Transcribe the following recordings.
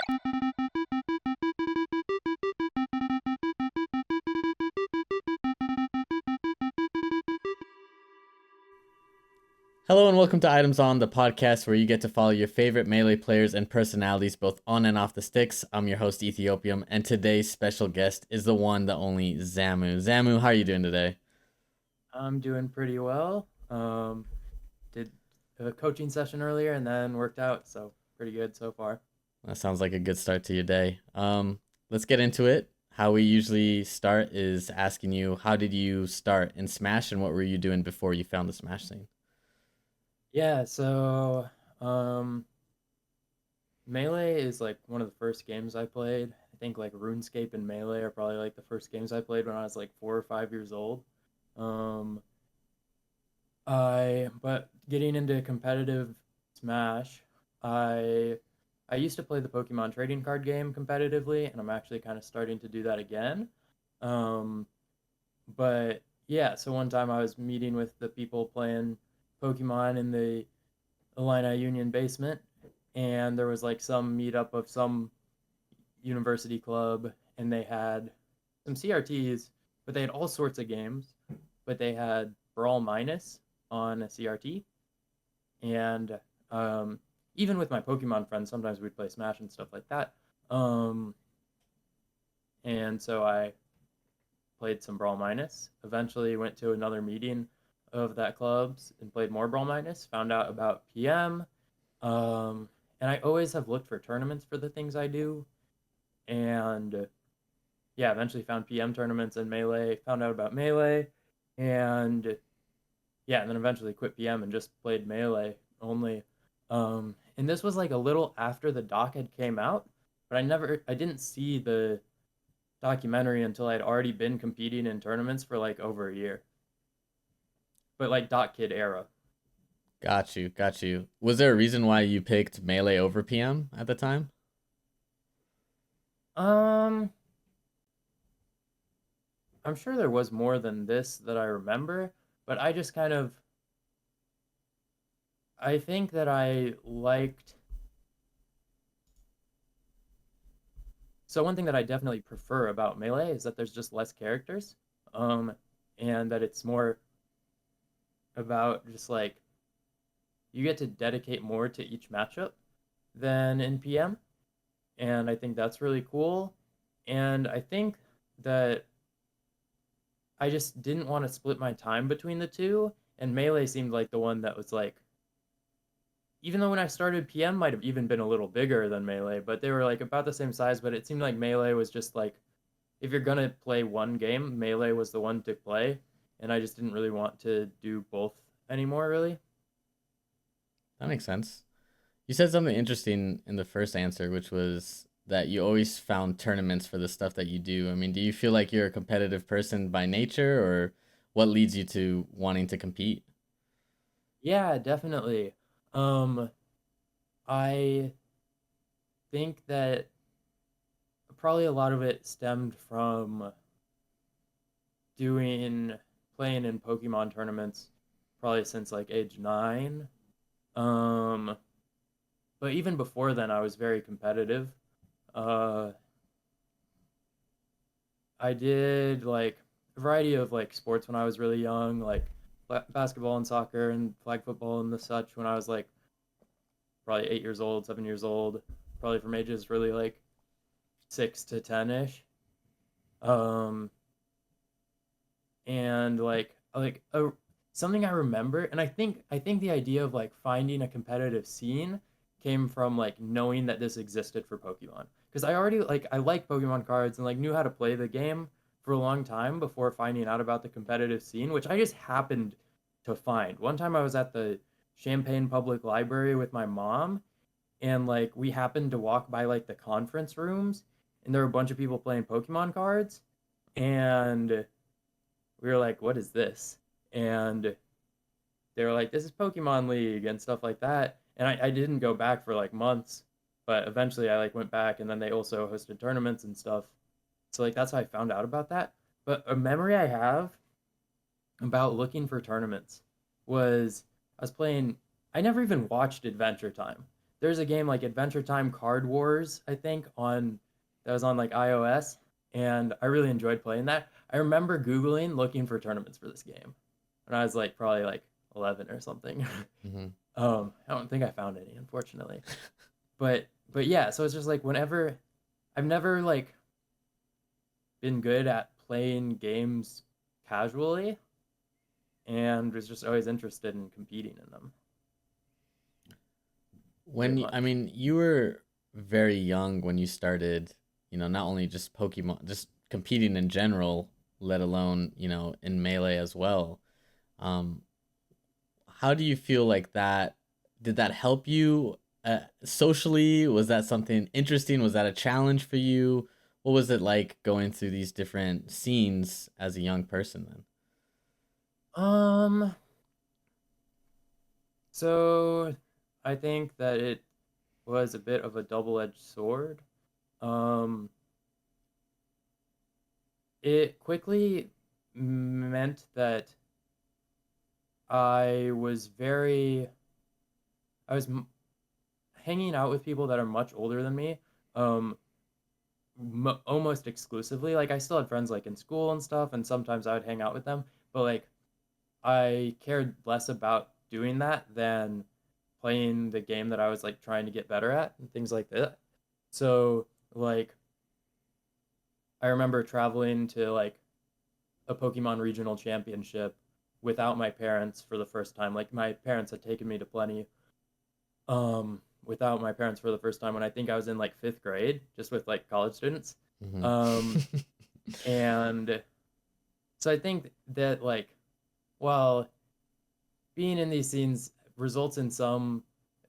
Hello and welcome to Items On, the podcast where you get to follow your favorite Melee players and personalities both on and off the sticks. I'm your host, Ethiopium, and today's special guest is the one, the only Zamu. Zamu, how are you doing today? I'm doing pretty well. Did a coaching session earlier and then worked out, so pretty good so far. That sounds like a good start to your day. Let's get into it. How we usually start is asking you, how did you start in Smash and what were you doing before you found the Smash scene? Yeah, so um, Melee is like one of the first games I played. I think like RuneScape and Melee are probably like the first games I played when I was like 4 or 5 years old. Um, but getting into competitive Smash, I I used to play the Pokemon trading card game competitively, and I'm actually kind of starting to do that again. Um, but yeah, so one time I was meeting with the people playing Pokemon in the Illini Union basement, and there was like some meetup of some university club, and they had some CRTs, but they had all sorts of games. But they had Brawl Minus on a CRT, and um, even with my Pokemon friends, sometimes we'd play Smash and stuff like that. Um, and so I played some Brawl Minus. Eventually, went to another meeting of that club's and played more Brawl Minus. Found out about PM, um, and I always have looked for tournaments for the things I do. And yeah, eventually found PM tournaments and Melee. Found out about Melee, and yeah, and then eventually quit PM and just played Melee only. And this was like a little after the doc had came out, but I didn't see the documentary until I'd already been competing in tournaments for like over a year. But like Doc Kid era. Got you, got you. Was there a reason why you picked Melee over PM at the time? Um, I'm sure there was more than this that I remember, but I just kind of I think that I liked so one thing that I definitely prefer about Melee is that there's just less characters. Um, and that it's more about just like you get to dedicate more to each matchup than in PM. And I think that's really cool. And I think that I just didn't want to split my time between the two. And Melee seemed like the one that was like, even though when I started, PM might have even been a little bigger than Melee, but they were like about the same size. But it seemed like Melee was just like, if you're gonna play one game, Melee was the one to play. And I just didn't really want to do both anymore, really. That makes sense. You said something interesting in the first answer, which was that you always found tournaments for the stuff that you do. I mean, do you feel like you're a competitive person by nature, or what leads you to wanting to compete? Yeah, definitely. Um, I think that probably a lot of it stemmed from doing playing in Pokemon tournaments probably since like age 9. Um, but even before then I was very competitive. Uh, I did like a variety of like sports when I was really young, like basketball and soccer and flag football and the such when I was like probably 8 years old, 7 years old, probably from ages really like 6 to 10 ish. Um, and something I remember, and I think the idea of like finding a competitive scene came from like knowing that this existed for Pokemon. Because I like Pokemon cards and like knew how to play the game for a long time before finding out about the competitive scene, which I just happened to find. One time I was at the Champaign Public Library with my mom, and like we happened to walk by like the conference rooms, and there were a bunch of people playing Pokemon cards, and we were like, "What is this?" And they were like, "This is Pokemon League" and stuff like that. And I didn't go back for like months, but eventually I like went back, and then they also hosted tournaments and stuff. So like that's how I found out about that. But a memory I have about looking for tournaments was I was playing. I never even watched Adventure Time. there's a game like Adventure Time Card Wars, I think, on that was on like iOS, and I really enjoyed playing that. I remember Googling looking for tournaments for this game when I was like probably like 11 or something. Mm-hmm. I don't think I found any, unfortunately. But yeah, so it's just like whenever I've never like been good at playing games casually, and was just always interested in competing in them, pretty I much. mean, you were very young when you started, not only just Pokemon, just competing in general, let alone, in Melee as well. Um, how do you feel like that? Did that help you socially? Was that something interesting? Was that a challenge for you? What was it like going through these different scenes as a young person then? Um, so I think that it was a bit of a double-edged sword. Um, it quickly meant that I was very, I was hanging out with people that are much older than me, um, almost exclusively. Like I still had friends like in school and stuff, and sometimes I would hang out with them, but like I cared less about doing that than playing the game that I was like trying to get better at and things like that. So like I remember traveling to like a Pokemon regional championship without my parents for the first time. Like my parents had taken me to plenty without my parents for the first time when I think I was in like 5th grade just with like college students. Mm-hmm. Um and so I think that like while being in these scenes results in some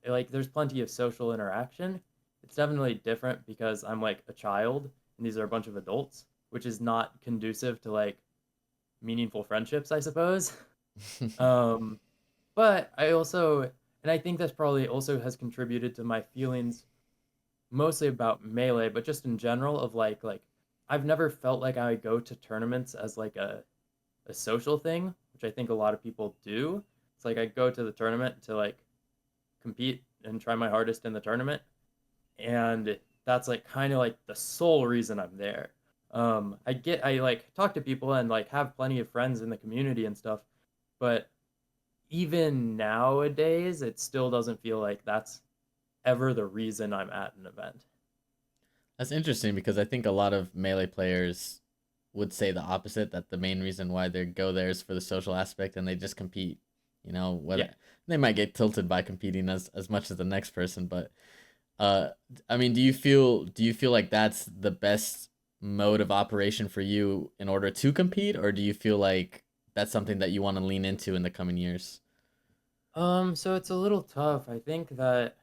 like there's plenty of social interaction. It's definitely different because I'm like a child and these are a bunch of adults, which is not conducive to like meaningful friendships, I suppose. Um, but I also, and I think this probably also has contributed to my feelings mostly about Melee, but just in general of like I've never felt like I go to tournaments as like a social thing, which I think a lot of people do. It's like I go to the tournament to like compete and try my hardest in the tournament, and that's like kind of like the sole reason I'm there. I like talk to people and like have plenty of friends in the community and stuff, but even nowadays, it still doesn't feel like that's ever the reason I'm at an event. That's interesting because I think a lot of Melee players would say the opposite, that the main reason why they go there is for the social aspect and they just compete. Yeah. Whether they might get tilted by competing as much as the next person, but uh I mean, do you feel like that's the best mode of operation for you in order to compete, or do you feel like that's something that you want to lean into in the coming years? So it's a little tough. I think that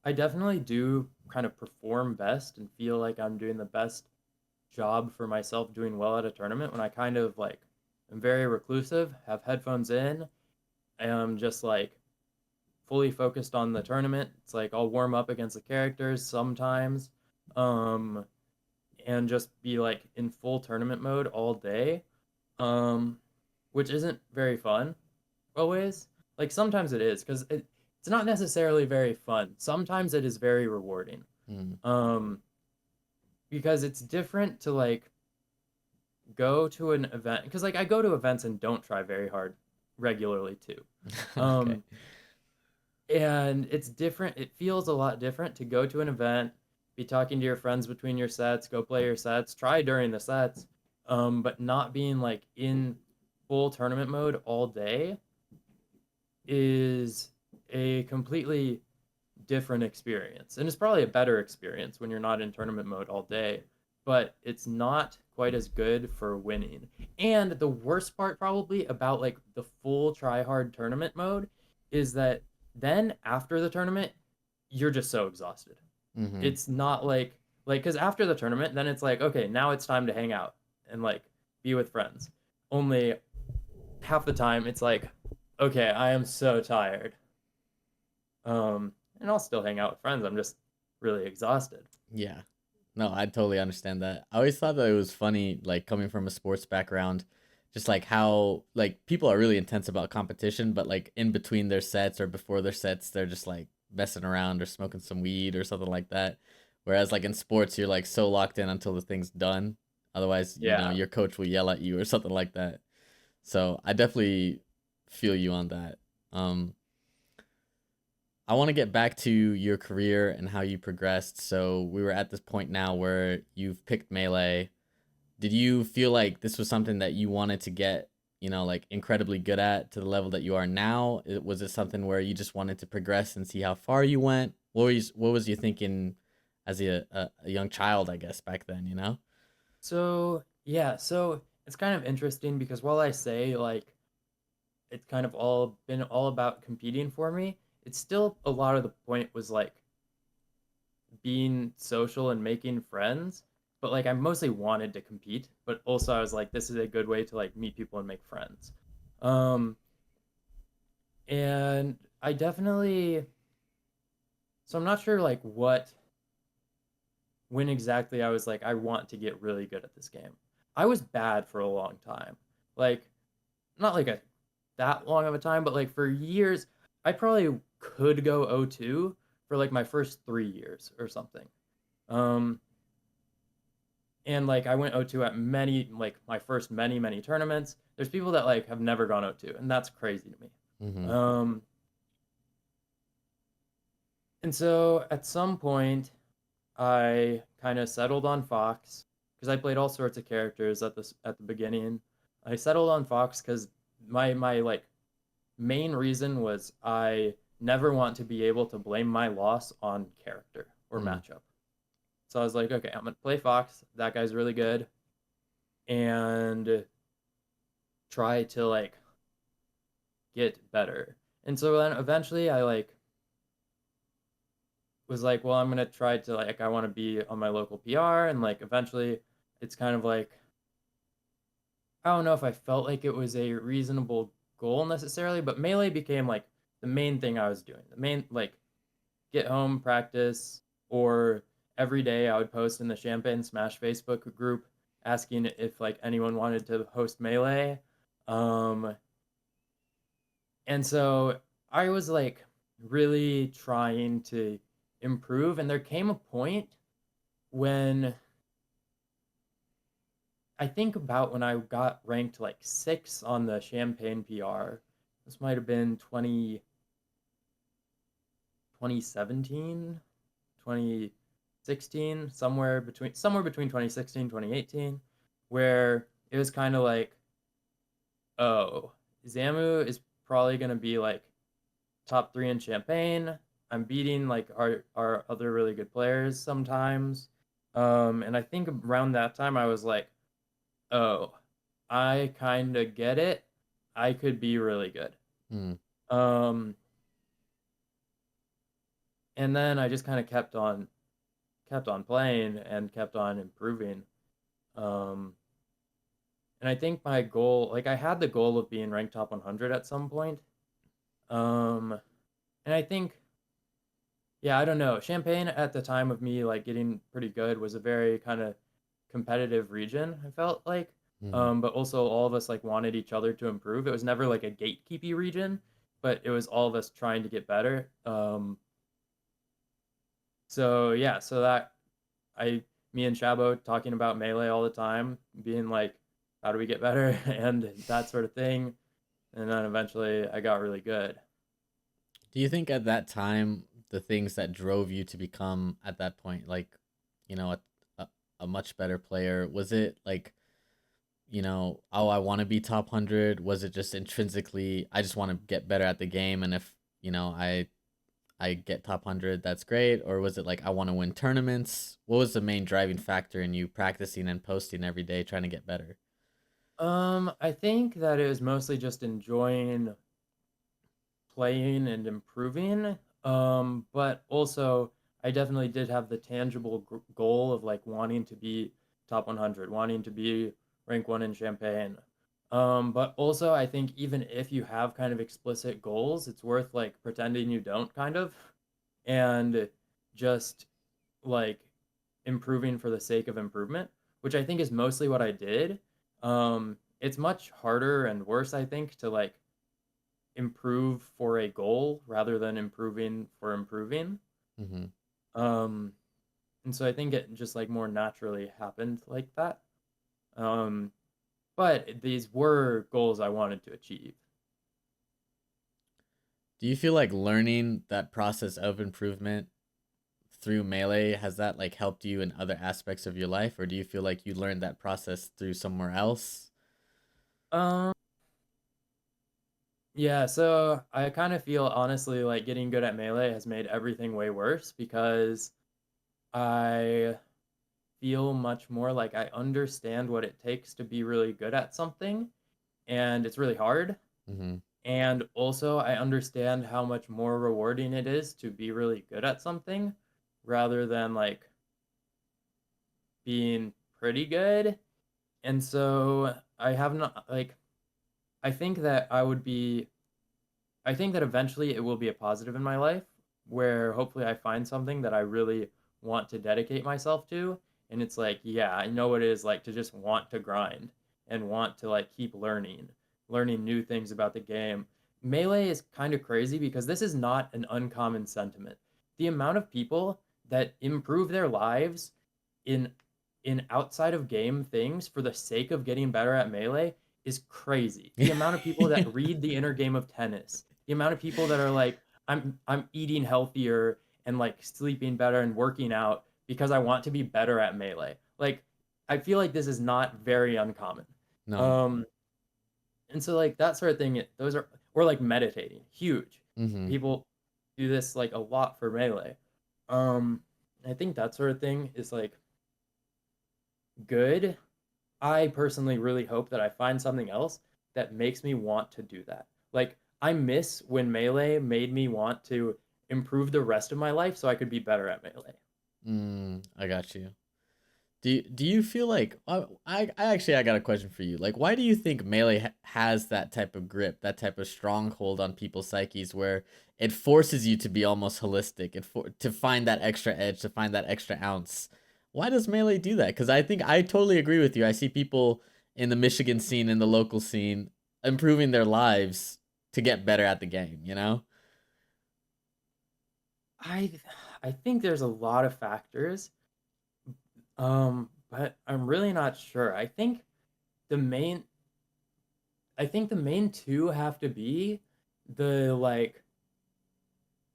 I definitely do kind of perform best and feel like I'm doing the best job for myself doing well at a tournament when I kind of like am very reclusive, have headphones in, and I'm just like fully focused on the tournament. It's like I'll warm up against the characters sometimes, um, and just be like in full tournament mode all day, um, which isn't very fun always. Like sometimes it is because it's not necessarily very fun. Sometimes it is very rewarding, Hmm. um, because it's different to like go to an event because like I go to events and don't try very hard regularly too. Okay. Um, and it's different. It feels a lot different to go to an event, be talking to your friends between your sets, go play your sets, try during the sets, but not being like in full tournament mode all day is a completely different experience. And it's probably a better experience when you're not in tournament mode all day, but it's not quite as good for winning. And the worst part probably about like the full try hard tournament mode is that then after the tournament, you're just so exhausted. Mm-hmm. It's not like cuz after the tournament, then it's like, okay, now it's time to hang out and like be with friends. Only half the time it's like, okay, I am so tired. And I'll still hang out with friends. I'm just really exhausted. Yeah. No, I totally understand that. I always thought that it was funny, like coming from a sports background, just like how like people are really intense about competition, but like in between their sets or before their sets, they're just like messing around or smoking some weed or something like that. Whereas like in sports, you're like so locked in until the thing's done. Otherwise, Yeah. your coach will yell at you or something like that. So I definitely feel you on that. Um, I want to get back to your career and how you progressed. So we were at this point now where you've picked melee. Did you feel like this was something that you wanted to get, like incredibly good at to the level that you are now? Was it something where you just wanted to progress and see how far you went? What was you thinking as a young child, I guess, back then, you know? So yeah, so it's kind of interesting because while I say like it's kind of all been all about competing for me, it's still a lot of the point was like being social and making friends. But like I mostly wanted to compete, but also I was like, this is a good way to like meet people and make friends. Um, and I definitely, so I'm not sure like when exactly I was like, I want to get really good at this game. I was bad for a long time. Like, not like a that long of a time, but like for years, I probably could go 0-2 for like my first 3 years or something. Um, and like I went 0-2 at many, like my first many tournaments. There's people that like have never gone 0-2, and that's crazy to me. Mm-hmm. Um, and so at some point, I kind of settled on Fox because I played all sorts of characters at the beginning. I settled on Fox because my like main reason was I never want to be able to blame my loss on character or Mm-hmm. matchup. So I was like, okay, I'm gonna play Fox. That guy's really good, and try to like get better. And so then eventually I like was like, well, I'm gonna try to like I want to be on my local PR, and like eventually it's kind of like I don't know if I felt like it was a reasonable goal necessarily, but melee became like the main thing I was doing. The main like get home, practice, or every day I would post in the Champagne Smash Facebook group asking if like anyone wanted to host melee. Um, and so I was like really trying to improve, and there came a point when I think about when I got ranked like 6 on the Champagne PR. This might have been 2017, 2016, somewhere between 2016 2018, where it was kind of like, oh, Zamu is probably going to be like top 3 in Champagne. I'm beating like our other really good players sometimes. And I think around that time I was like, oh, I kind of get it. I could be really good. Mm-hmm. Um, and then I just kind of kept on playing and kept on improving. Um, and I think my goal, like I had the goal of being ranked top 100 at some point. Um, and I think, yeah, I don't know. Champagne at the time of me like getting pretty good was a very kind of competitive region. I felt like, Mm-hmm. but also all of us like wanted each other to improve. It was never like a gatekeepy region, but it was all of us trying to get better. So yeah, so that I me and Shabo talking about melee all the time, being like, how do we get better and that sort of thing. And then eventually I got really good. Do you think at that time the things that drove you to become at that point, like, you know, a, a, a much better player, was it like, oh, I want to be top 100? Was it just intrinsically, I just want to get better at the game, and if, I get top 100, that's great? Or was it like, I want to win tournaments? What was the main driving factor in you practicing and posting every day trying to get better? I think that it was mostly just enjoying playing and improving. But also I definitely did have the tangible goal of like wanting to be top 100, wanting to be rank 1 in Champagne. But also I think even if you have kind of explicit goals, it's worth like pretending you don't kind of and just like improving for the sake of improvement, which I think is mostly what I did. It's much harder and worse, I think, to like improve for a goal rather than improving for improving. Hmm. Um, and so I think it just like more naturally happened like that. Um, but these were goals I wanted to achieve. Do you feel like learning that process of improvement through Melee has that like helped you in other aspects of your life, or do you feel like you learned that process through somewhere else? Um, yeah, so I kind of feel honestly like getting good at melee has made everything way worse because I feel much more like I understand what it takes to be really good at something, and it's really hard. Hmm. And also, I understand how much more rewarding it is to be really good at something rather than like being pretty good. And so, I have not like, I think that I think that eventually it will be a positive in my life where hopefully I find something that I really want to dedicate myself to. And it's like, yeah, I know what it is like to just want to grind and want to like keep learning new things about the game. Melee is kind of crazy because this is not an uncommon sentiment. The amount of people that improve their lives in outside of game things for the sake of getting better at melee is crazy. The amount of people that read the inner game of tennis, the amount of people that are like, I'm eating healthier and like sleeping better and working out because I want to be better at melee. Like, I feel like this is not very uncommon. No. Um, and so like that sort of thing, those are or like meditating, huge. Hmm. People do this like a lot for melee. Um, I think that sort of thing is like good. I personally really hope that I find something else that makes me want to do that. Like, I miss when Melee made me want to improve the rest of my life so I could be better at Melee. I got you. Do you feel like I actually I got a question for you. Like, why do you think Melee has that type of grip, that type of stronghold on people's psyches, where it forces you to be almost holistic, to find that extra edge, to find that extra ounce? Why does Melee do that? Because I think I totally agree with you. I see people in the Michigan scene, in the local scene, improving their lives to get better at the game. You know? I I think there's a lot of factors, but I'm really not sure. The main I think the main two have to be the like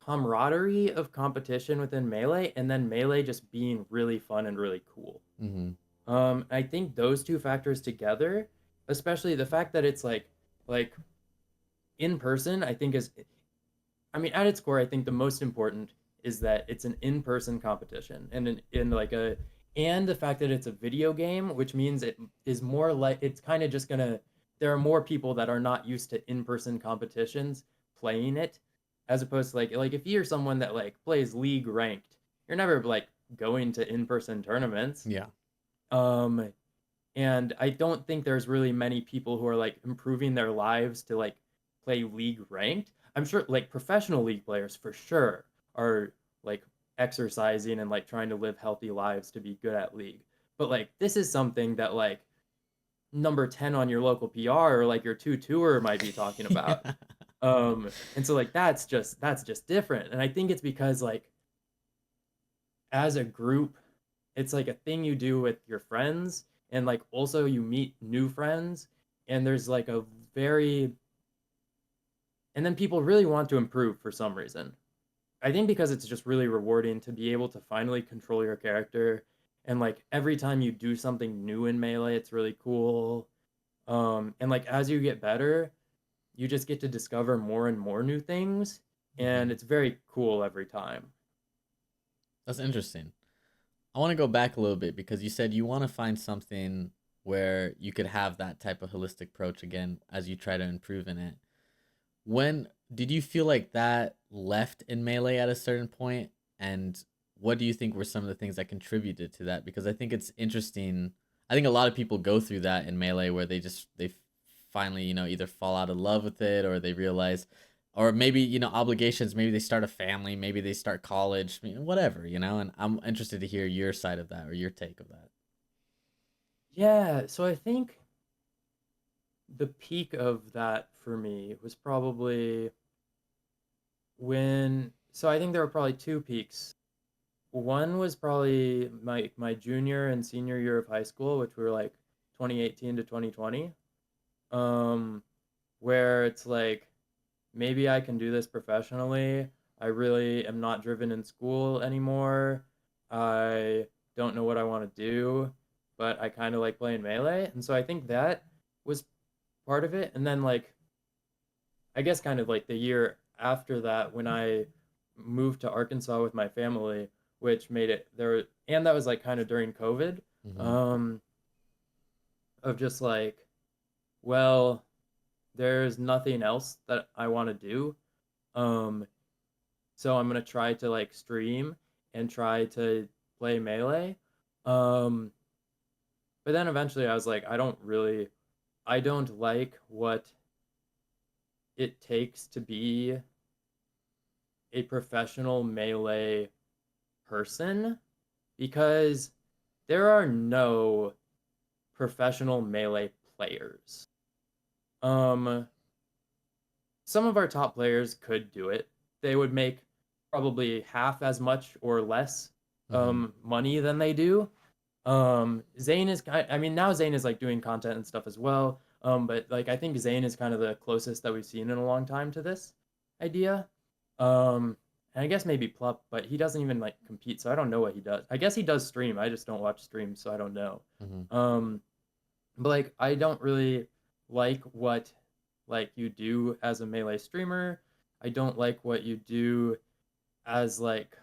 camaraderie of competition within Melee and then Melee just being really fun and really cool. Mm-hmm. I think those two factors together, especially the fact that it's like in person, I think is I mean at its core, I think the most important is that it's an in-person competition and in like a and the fact that it's a video game, which means it is more like it's kind of just gonna there are more people that are not used to in-person competitions playing it as opposed to like if you're someone that like plays league ranked, you're never like going to in-person tournaments. Yeah. Um, and I don't think there's really many people who are like improving their lives to like play league ranked. I'm sure like professional league players for sure are like exercising and like trying to live healthy lives to be good at league. But like this is something that like number 10 on your local PR or like your two tour might be talking about. And so like that's just different. And I think it's because like as a group it's like a thing you do with your friends and like also you meet new friends and there's like a very and then people really want to improve for some reason. I think because it's just really rewarding to be able to finally control your character and like every time you do something new in melee it's really cool. And like as you get better, you just get to discover more and more new things and Hmm. it's very cool every time. That's interesting. I want to go back a little bit because you said you want to find something where you could have that type of holistic approach again as you try to improve in it. When did you feel like that left in Melee at a certain point? And what do you think were some of the things that contributed to that? Because I think it's interesting. I think a lot of people go through that in Melee where they finally, either fall out of love with it or they realize or maybe, obligations, maybe they start a family, maybe they start college, whatever, and I'm interested to hear your side of that or your take of that. Yeah, so I think the peak of that for me was probably when, so I think there were probably two peaks. One was probably my junior and senior year of high school, which were like 2018 to 2020. Um, where it's like maybe I can do this professionally. I really am not driven in school anymore. I don't know what I want to do, but I kind of like playing Melee. And so I think that was part of it. And then like I guess kind of like the year after that when I moved to Arkansas with my family, which made it there, and that was like kind of during COVID, Mm-hmm. um, of just like, well, there's nothing else that I want to do. Um, so I'm gonna try to like stream and try to play Melee. Um, but then eventually I was like, I don't like what it takes to be a professional Melee person because there are no professional Melee players. Um, some of our top players could do it. They would make probably half as much or less Mm-hmm. money than they do. Zane is I mean now Zane is like doing content and stuff as well. But like I think Zane is kind of the closest that we've seen in a long time to this idea. And I guess maybe Plup, but he doesn't even like compete, so I don't know what he does. I guess he does stream. I just don't watch streams, so I don't know. Mm-hmm. Um, but like I don't really like what like you do as a Melee streamer. I don't like what you do as like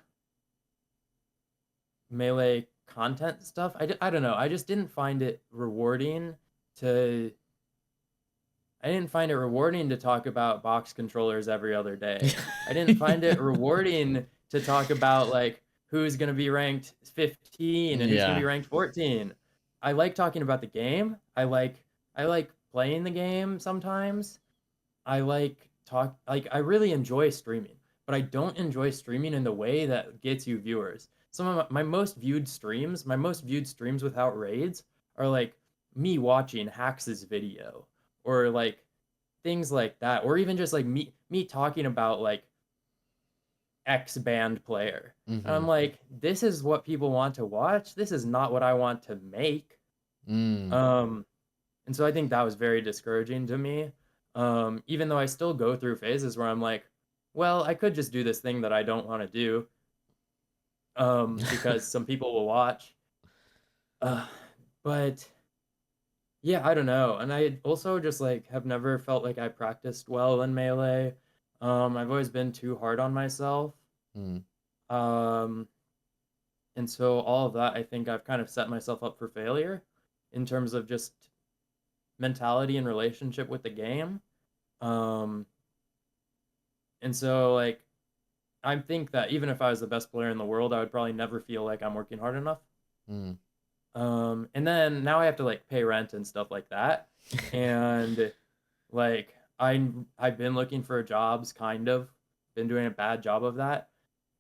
Melee content stuff. I don't know. I just didn't find it rewarding to I didn't find it rewarding to talk about box controllers every other day. I didn't find it rewarding to talk about like who's going to be ranked 15 and who's going to be Yeah. ranked 14. I like talking about the game. I like playing the game sometimes. I really enjoy streaming, but I don't enjoy streaming in the way that gets you viewers. Some of my most viewed streams without raids are like me watching Hax's video or like things like that, or even just like me talking about like X band player. And Mm-hmm. I'm like, this is what people want to watch. This is not what I want to make. Mm. Um, and so I think that was very discouraging to me. Even though I still go through phases where I'm like, well, I could just do this thing that I don't want to do, because some people will watch. Uh, but yeah, I don't know. And I also just like have never felt like I practiced well in Melee. I've always been too hard on myself. Mm. Um, and so all of that, I think I've kind of set myself up for failure in terms of just mentality and relationship with the game. Um, and so like I think that even if I was the best player in the world, I would probably never feel like I'm working hard enough. Mm. And then now I have to like pay rent and stuff like that. And like I've been looking for jobs, kind of been doing a bad job of that.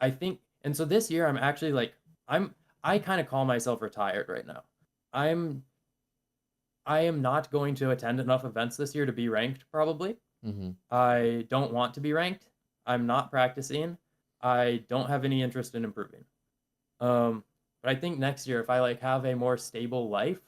I think, and so this year I'm actually like I'm I kind of call myself retired right now. I'm I am not going to attend enough events this year to be ranked probably. Mm-hmm. I don't want to be ranked. I'm not practicing. I don't have any interest in improving. Um, but I think next year, if I like have a more stable life,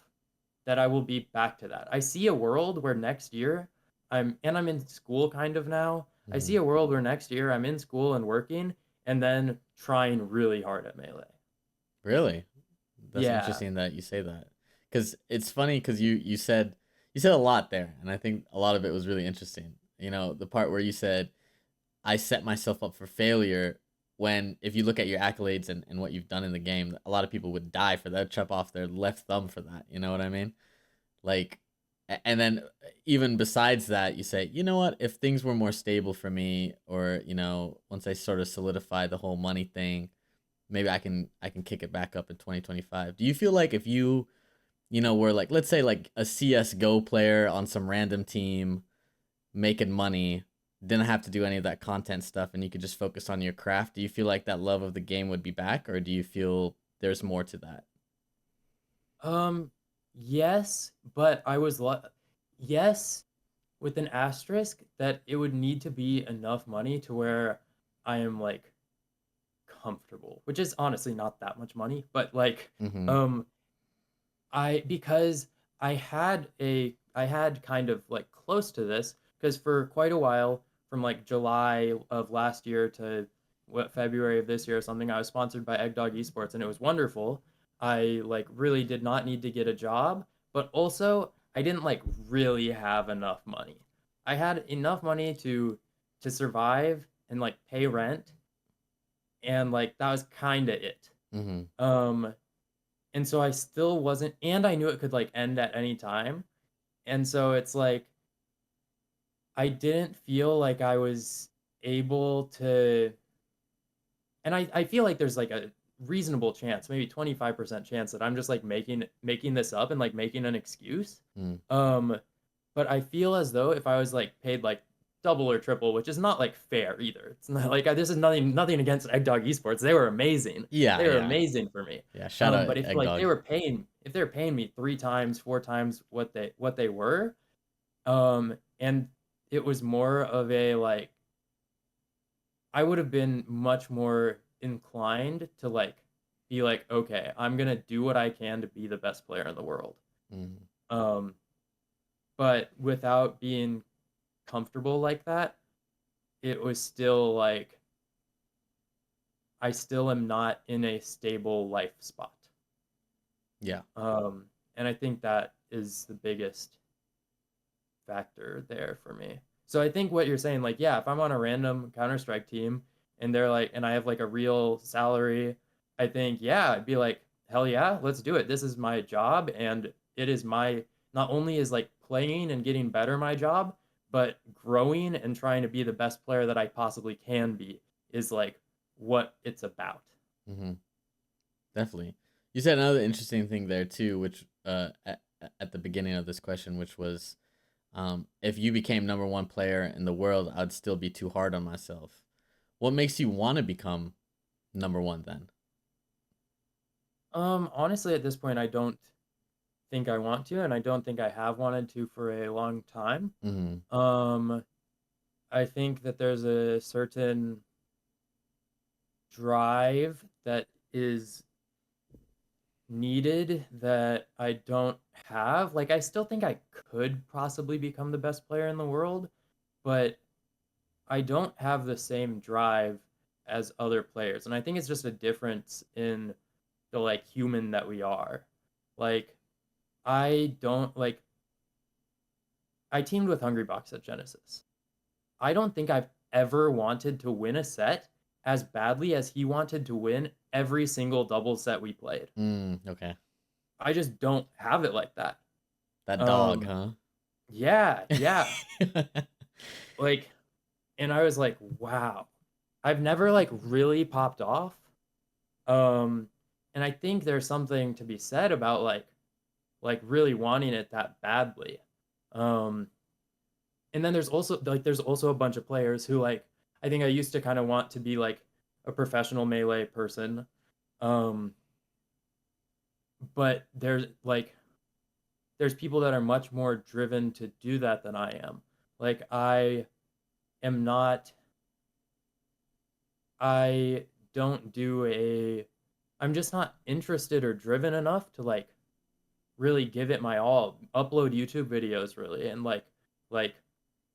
that I will be back to that. I see a world where next year I'm in school kind of now. I Mm-hmm. see a world where next year I'm in school and working and then trying really hard at Melee. Really? That's Yeah. interesting that you say that. Cuz it's funny cuz you said a lot there and I think a lot of it was really interesting. You know, the part where you said I set myself up for failure when if you look at your accolades and what you've done in the game, a lot of people would die for that, chop off their left thumb for that. You know what I mean? Like, and then even besides that, you say, you know what? If things were more stable for me, or once I sort of solidify the whole money thing, maybe I can kick it back up in 2025. Do you feel like if you were like, let's say like a CS:GO player on some random team making money, didn't have to do any of that content stuff, and you could just focus on your craft, do you feel like that love of the game would be back, or do you feel there's more to that? Um yes, but yes, with an asterisk that it would need to be enough money to where I am like comfortable, which is honestly not that much money, but like Mm-hmm. um I because I had kind of like close to this because for quite a while from like July of last year to what February of this year or something I was sponsored by Eggdog Esports and it was wonderful. I like really did not need to get a job, but also I didn't like really have enough money. I had enough money to survive and like pay rent and like that was kind of it. Mm-hmm. Um and so I still wasn't, and I knew it could like end at any time. And so it's like I didn't feel like I was able to, and I feel like there's like a reasonable chance, maybe 25% chance that I'm just like making this up and like making an excuse. Mm. Um, but I feel as though if I was like paid like double or triple, which is not like fair either. It's not like this is nothing against Eggdog Esports. They were amazing. Yeah, They were yeah, amazing for me. yeah. Shout out But if Egg like Dog. if they were paying me three times, four times what they were, and it was more of a like I would have been much more inclined to like be like, okay, I'm gonna do what I can to be the best player in the world. Mm. Um, but without being comfortable like that, it was still like I still am not in a stable life spot. Yeah. And I think that is the biggest factor there for me. So I think what you're saying, like, yeah, if I'm on a random Counter Strike team and they're like, and I have like a real salary, I think, yeah, I'd be like, hell yeah, let's do it. This is my job, and it is my not only is like playing and getting better my job, but growing and trying to be the best player that I possibly can be is like what it's about. Mm-hmm. Definitely. You said another interesting thing there too, which at the beginning of this question, which was if you became number one player in the world, I'd still be too hard on myself. What makes you want to become number one then? Honestly, at this point, I don't think I want to, and I don't think I have wanted to for a long time. Mm-hmm. Um, I think that there's a certain drive that is needed that I don't have. Like, I still think I could possibly become the best player in the world, but I don't have the same drive as other players. And I think it's just a difference in the like human that we are. Like, I don't like, I teamed with Hungrybox at Genesis. I don't think I've ever wanted to win a set as badly as he wanted to win every single double set we played. Okay. I just don't have it like that. That dog, Um, huh? yeah, yeah. Like, and I was like, wow. I've never like really popped off. Um, and I think there's something to be said about like really wanting it that badly. Um, and then there's also a bunch of players who like I think I used to kind of want to be like a professional melee person. Um, but there's people that are much more driven to do that than I am. Like am not I don't do a I'm just not interested or driven enough to like really give it my all. Upload YouTube videos really and like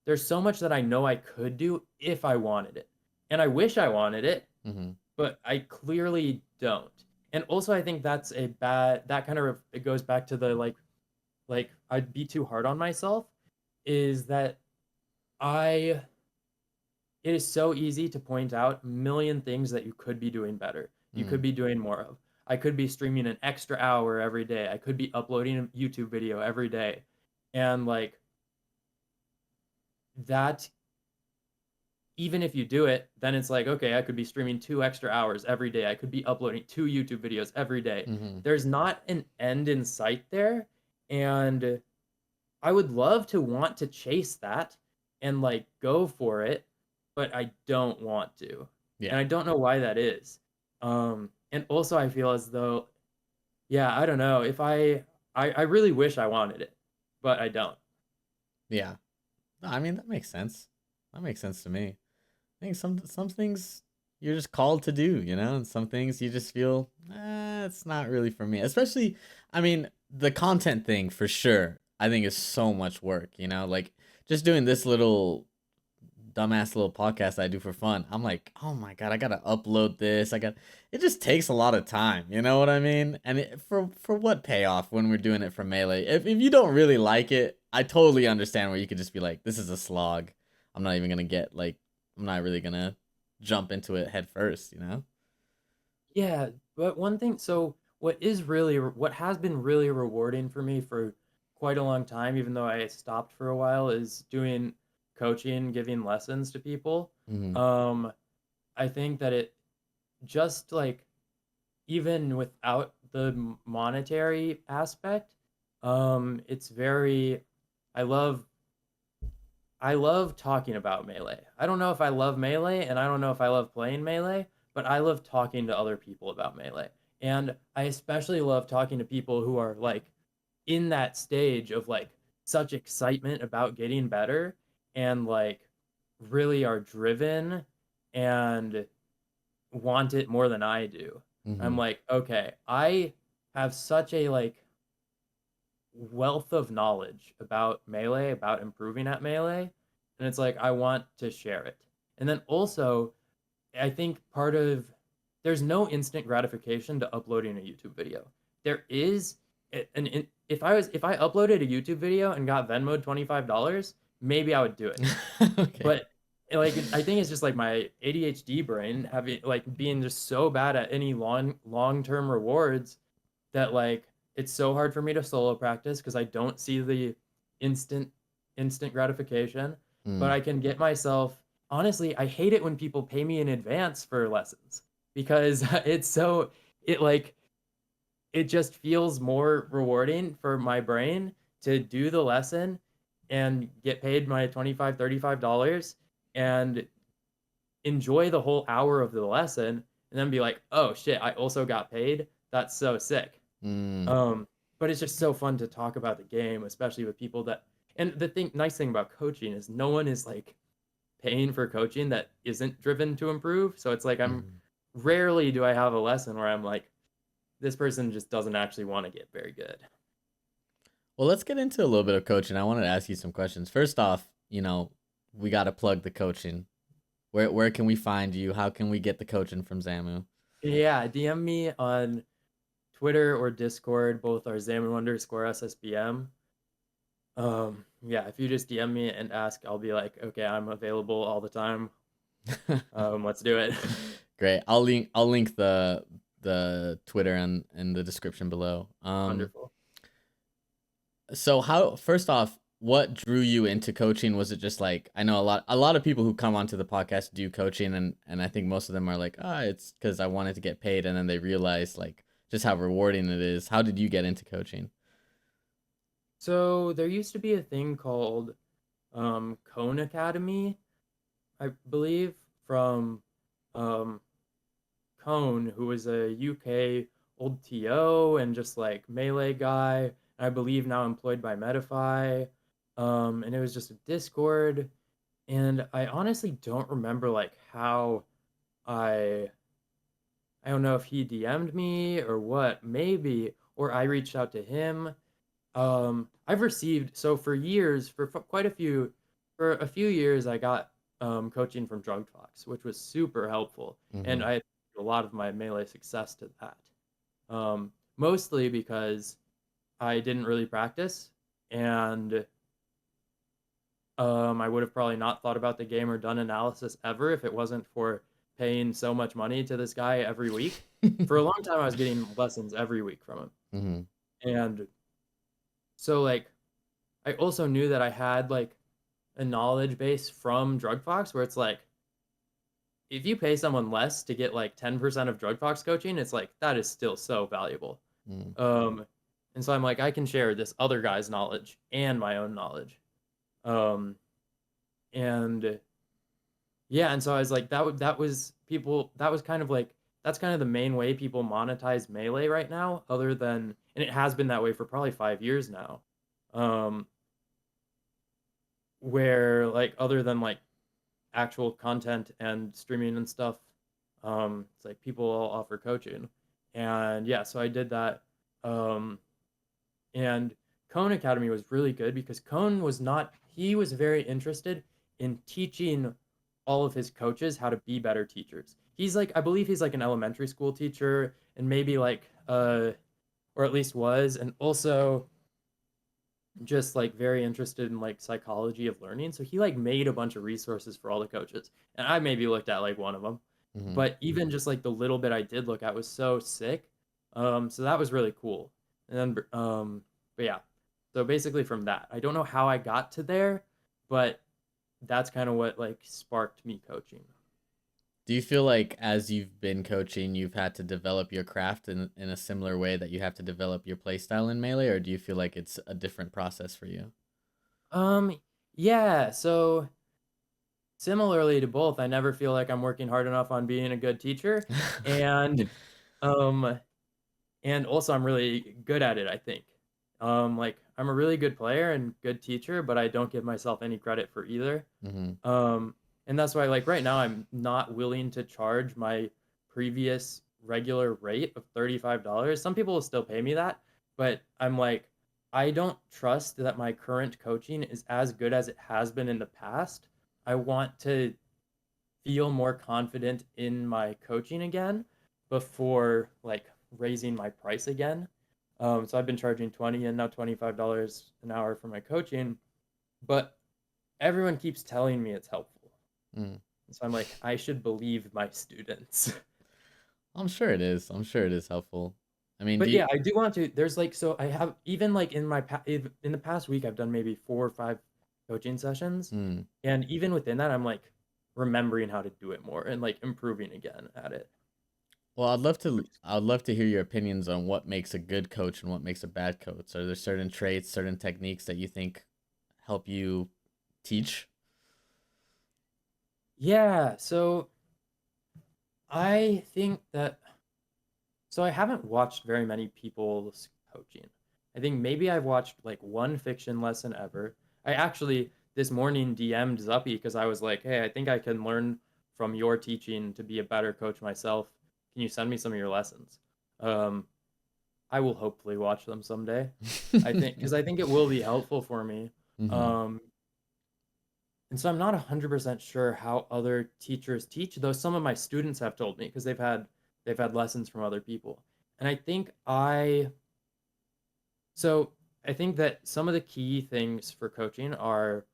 there's so much that I know I could do if I wanted it. And I wish I wanted it, Mm-hmm. but I clearly don't. And also I think that's a bad that kind of it goes back to the like I'd be too hard on myself is that I it is so easy to point out a million things that you could be doing better. You could Mm. be doing more of. I could be streaming an extra hour every day. I could be uploading a YouTube video every day. And like that even if you do it, then it's like, okay, I could be streaming 2 extra hours every day. I could be uploading 2 YouTube videos every day. Mm-hmm. There's not an end in sight there. And I would love to want to chase that and like go for it, but I don't want to. Yeah. And I don't know why that is. And also I feel as though, yeah, I don't know. If I really wish I wanted it, but I don't. Yeah. No, I mean that makes sense. That makes sense to me. I think some things you're just called to do, you know, and some things you just feel, it's not really for me. Especially, I mean, the content thing for sure. I think is so much work, you know, like just doing this little dumbass little podcast I do for fun. I'm like, oh my god, I gotta upload this. I got it. Just takes a lot of time. You know what I mean? And for what payoff when we're doing it for Melee? If you don't really like it, I totally understand where you could just be like, this is a slog. I'm not even gonna get like, I'm not really gonna jump into it head first. You know? Yeah, but one thing, so what has been really rewarding for me for quite a long time, even though I stopped for a while, is doing coaching, giving lessons to people. Mm-hmm. Um, I think that it just like even without the monetary aspect, it's very I love I love talking about Melee. I don't know if I love Melee, and I don't know if I love playing Melee, but I love talking to other people about Melee. And I especially love talking to people who are like in that stage of like such excitement about getting better and like really are driven and want it more than I do. I'm Mm-hmm. like, okay, I have such a like wealth of knowledge about Melee, about improving at Melee, and it's like I want to share it. And then also, I think part of there's no instant gratification to uploading a YouTube video. There is if I uploaded a YouTube video and got Venmoed $25, maybe I would do it. Okay. But like I think it's just like my ADHD brain having like being just so bad at any long-term rewards that like it's so hard for me to solo practice because I don't see the instant instant gratification, but Mm. I can get myself honestly, I hate it when people pay me in advance for lessons because it's so it like it just feels more rewarding for my brain to do the lesson and get paid my 25 $35 and enjoy the whole hour of the lesson and then be like, "Oh shit, I also got paid. That's so sick." Mm. Um, but it's just so fun to talk about the game, especially with people that. And the nice thing about coaching is no one is like paying for coaching that isn't driven to improve. So it's like I'm Mm-hmm. rarely do I have a lesson where I'm like, this person just doesn't actually want to get very good. Well, let's get into a little bit of coaching. I wanted to ask you some questions. First off, you know, we got to plug the coaching. Where can we find you? How can we get the coaching from Zamu? Yeah, DM me on Twitter or Discord. Both are Zamu_SSBM. Yeah, if you just DM me and ask, I'll be like, okay, I'm available all the time. Let's do it. Great. I'll link the Twitter and in the description below. Wonderful. So how first off, what drew you into coaching? Was it just like I know a lot of people who come onto the podcast do coaching and I think most of them are like, it's because I wanted to get paid and then they realize like just how rewarding it is. How did you get into coaching? So there used to be a thing called Cone Academy, I believe, from um, Cone, who was a UK old TO and just like melee guy. I believe now employed by Medify. And it was just a Discord. And I honestly don't remember like how I I don't know if he DM'd me or what, maybe, or I reached out to him. I've received so for years, for a few years, I got coaching from Drug Talks, which was super helpful, and Mm-hmm. I attribute a lot of my melee success to that. Mostly because I didn't really practice, and I would have probably not thought about the game or done analysis ever if it wasn't for paying so much money to this guy every week. For a long time, I was getting lessons every week from him, Mm-hmm. and so like I also knew that I had like a knowledge base from Drug Fox where it's like if you pay someone less to get like 10% of Drug Fox coaching, it's like that is still so valuable. Mm-hmm. Um and so I'm like I can share this other guy's knowledge and my own knowledge. Um and yeah, and so I was like that was people that was kind of like that's kind of the main way people monetize Melee right now other than and it has been that way for probably 5 years now. Um where like other than like actual content and streaming and stuff, it's like people all offer coaching. And yeah, so I did that. Um, and Cone Academy was really good because Cone was not, he was very interested in teaching all of his coaches how to be better teachers. He's like, I believe he's like an elementary school teacher and maybe like, or at least was, and also just like very interested in like psychology of learning. So he like made a bunch of resources for all the coaches. And I maybe looked at like one of them. Hmm. But even just like the little bit I did look at was so sick. So that was really cool. And then but yeah. So basically from that. I don't know how I got to there, but that's kind of what like sparked me coaching. Do you feel like as you've been coaching, you've had to develop your craft in a similar way that you have to develop your play style in Melee, or do you feel like it's a different process for you? Um yeah, so similarly to both, I never feel like I'm working hard enough on being a good teacher. And um and also I'm really good at it, I think. Like I'm a really good player and good teacher, but I don't give myself any credit for either. Hmm. Um, and that's why like right now I'm not willing to charge my previous regular rate of $35. Some people will still pay me that, but I'm like I don't trust that my current coaching is as good as it has been in the past. I want to feel more confident in my coaching again before like raising my price again. So I've been charging 20 and now $25 an hour for my coaching, but everyone keeps telling me it's helpful. Mm. So I'm like, I should believe my students. I'm sure it is. I'm sure it is helpful. I mean, But do you? yeah, I do want to. There's like, so I have even like in the past week, I've done maybe 4 or 5 coaching sessions, Mm. and even within that, I'm like remembering how to do it more and like improving again at it, Well, I'd love to. which is I'd love to hear your opinions on what makes a good coach and what makes a bad coach. Are there certain traits, certain techniques that you think help you teach? yeah. So I think that so I haven't watched very many people's coaching. I think maybe I've watched like one fiction lesson ever. I actually this morning DM'd Zuppy because I was like, hey, I think I can learn from your teaching to be a better coach myself. Can you send me some of your lessons? Um, I will hopefully watch them someday. I think because I think it will be helpful for me. Hmm. Um, and so I'm not 100% sure how other teachers teach, though some of my students have told me because they've had lessons from other people. And so I think that some of the key things for coaching are,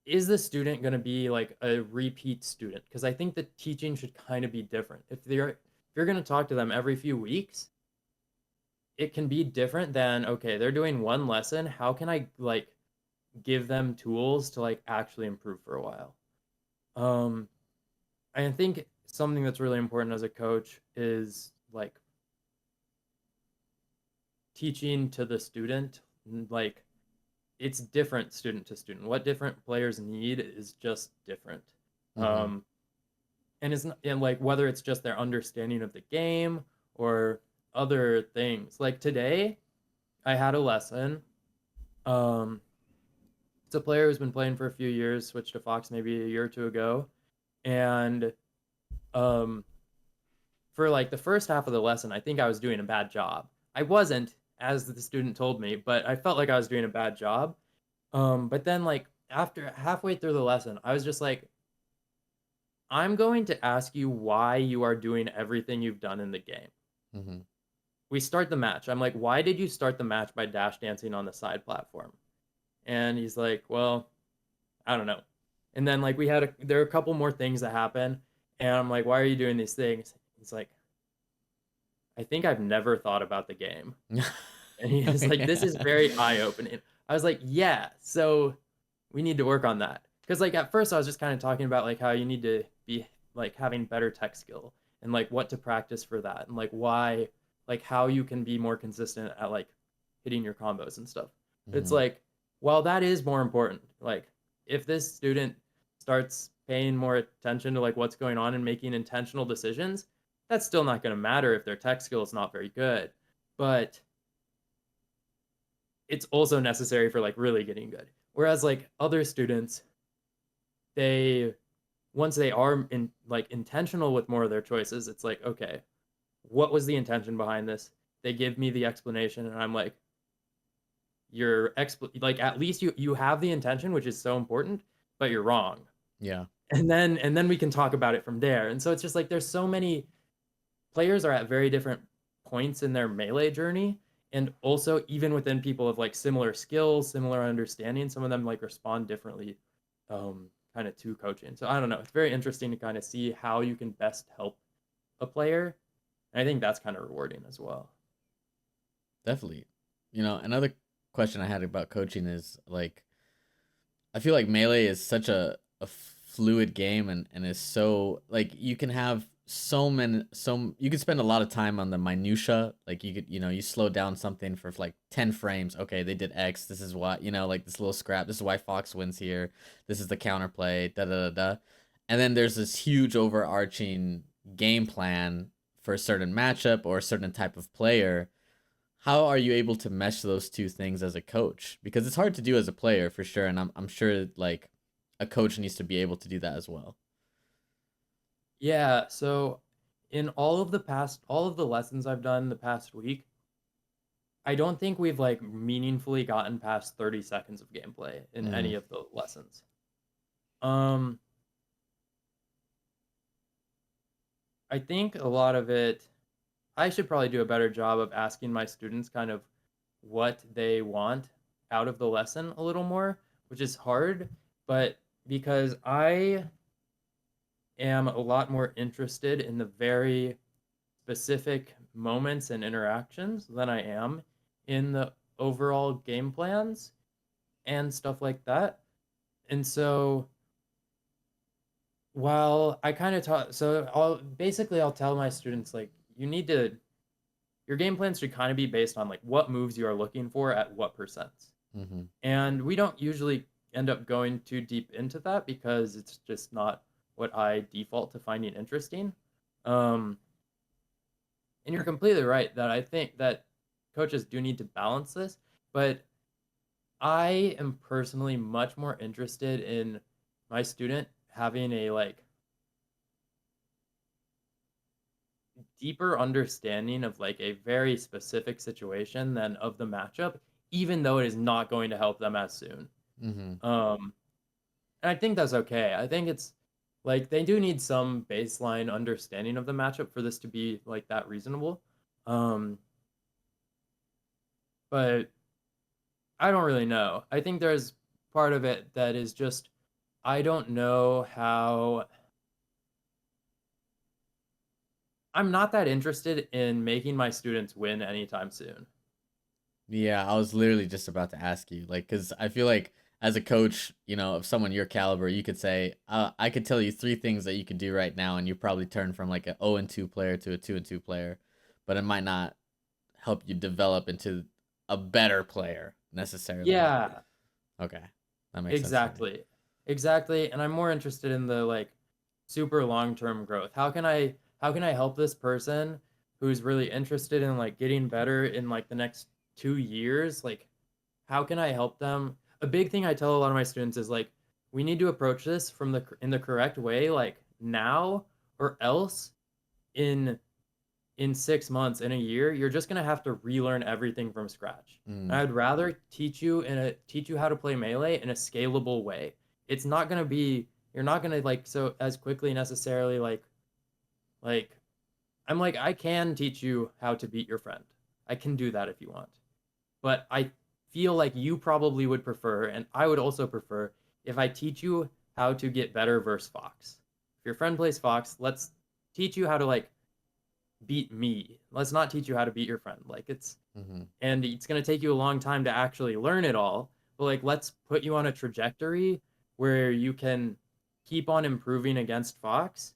is the student going to be like a repeat student? Because I think the teaching should kind of be different. If you're going to talk to them every few weeks, it can be different than, okay, they're doing one lesson. How can I like give them tools to like actually improve for a while? Um, I think something that's really important as a coach is like teaching to the student. Like it's different student to student. What different players need is just different. Hmm. Um, and it's not, and like whether it's just their understanding of the game or other things. Like today, I had a lesson. Um, it's a player who's been playing for a few years, switched to Fox maybe a year or two ago, and um, for like the first half of the lesson, I think I was doing a bad job. I wasn't, as the student told me, but I felt like I was doing a bad job. But then like after halfway through the lesson, I was just like, I'm going to ask you why you are doing everything you've done in the game. Hmm. We start the match. I'm like, why did you start the match by dash dancing on the side platform? And he's like, well, I don't know. And then like there are a couple more things that happen, and I'm like, why are you doing these things? He's like, I think I've never thought about the game. And he was like, this is very eye opening. I was like, yeah, so we need to work on that. Because like at first I was just kind of talking about like how you need to be like having better tech skill and like what to practice for that and like why, like how you can be more consistent at like hitting your combos and stuff. But it's Hmm. like, while that is more important, like if this student starts paying more attention to like what's going on and making intentional decisions, that's still not going to matter if their tech skill is not very good. But it's also necessary for like really getting good. Whereas like other students, they once they are in like intentional with more of their choices, it's like, okay, what was the intention behind this? They give me the explanation, and I'm like, like at least you have the intention, which is so important, but you're wrong. Yeah, And then we can talk about it from there. And so it's just like there's so many players are at very different points in their melee journey, and also even within people of like similar skills, similar understanding, some of them like respond differently, kind of to coaching. So I don't know, it's very interesting to kind of see how you can best help a player, and I think that's kind of rewarding as well. definitely. Another question I had about coaching is like I feel like Melee is such a fluid game and is so like you can have you could spend a lot of time on the minutia. Like you slow down something for like 10 frames. Okay, they did X. This is why, like this little scrap. This is why Fox wins here. This is the counterplay. Da da da da. And then there's this huge overarching game plan for a certain matchup or a certain type of player. How are you able to mesh those two things as a coach? Because it's hard to do as a player for sure, and I'm sure like a coach needs to be able to do that as well. Yeah, so in all of the lessons I've done the past week, I don't think we've like meaningfully gotten past 30 seconds of gameplay in Mm, any of the lessons. Um, I think a lot of it, I should probably do a better job of asking my students kind of what they want out of the lesson a little more, which is hard, but because I am a lot more interested in the very specific moments and interactions than I am in the overall game plans and stuff like that. And so while I kind of taught, so I'll tell my students like you need to your game plans should kind of be based on like what moves you are looking for at what percents. mm-hmm. And we don't usually end up going too deep into that because it's just not what I default to finding interesting. Um, and you're completely right that I think that coaches do need to balance this, but I am personally much more interested in my student having a like deeper understanding of like a very specific situation than of the matchup, even though it is not going to help them as soon. Mm-hmm. Um, and I think that's okay. I think it's like they do need some baseline understanding of the matchup for this to be like that reasonable. Um, but I don't really know. I think there's part of it that is just I don't know how I'm not that interested in making my students win anytime soon. Yeah, I was literally just about to ask you, like, because I feel like as a coach, of someone your caliber, you could say, I could tell you three things that you could do right now, and you probably turn from like an 0-2 player to a 2-2 player, but it might not help you develop into a better player necessarily. Yeah, Okay, that makes sense to me. exactly. Exactly. And I'm more interested in the like super long-term growth. How can I help this person who's really interested in like getting better in like the next 2 years? Like how can I help them? A big thing I tell a lot of my students is like we need to approach this from the in the correct way like now, or else in 6 months, in a year, you're just gonna have to relearn everything from scratch. And Mm, I'd rather teach you how to play melee in a scalable way. It's not gonna be You're not gonna like so as quickly necessarily like I can teach you how to beat your friend. I can do that if you want. But I feel like you probably would prefer, and I would also prefer, if I teach you how to get better versus Fox. If your friend plays Fox, let's teach you how to like beat me. Let's not teach you how to beat your friend. mm-hmm. And it's going to take you a long time to actually learn it all. But like, let's put you on a trajectory where you can keep on improving against Fox.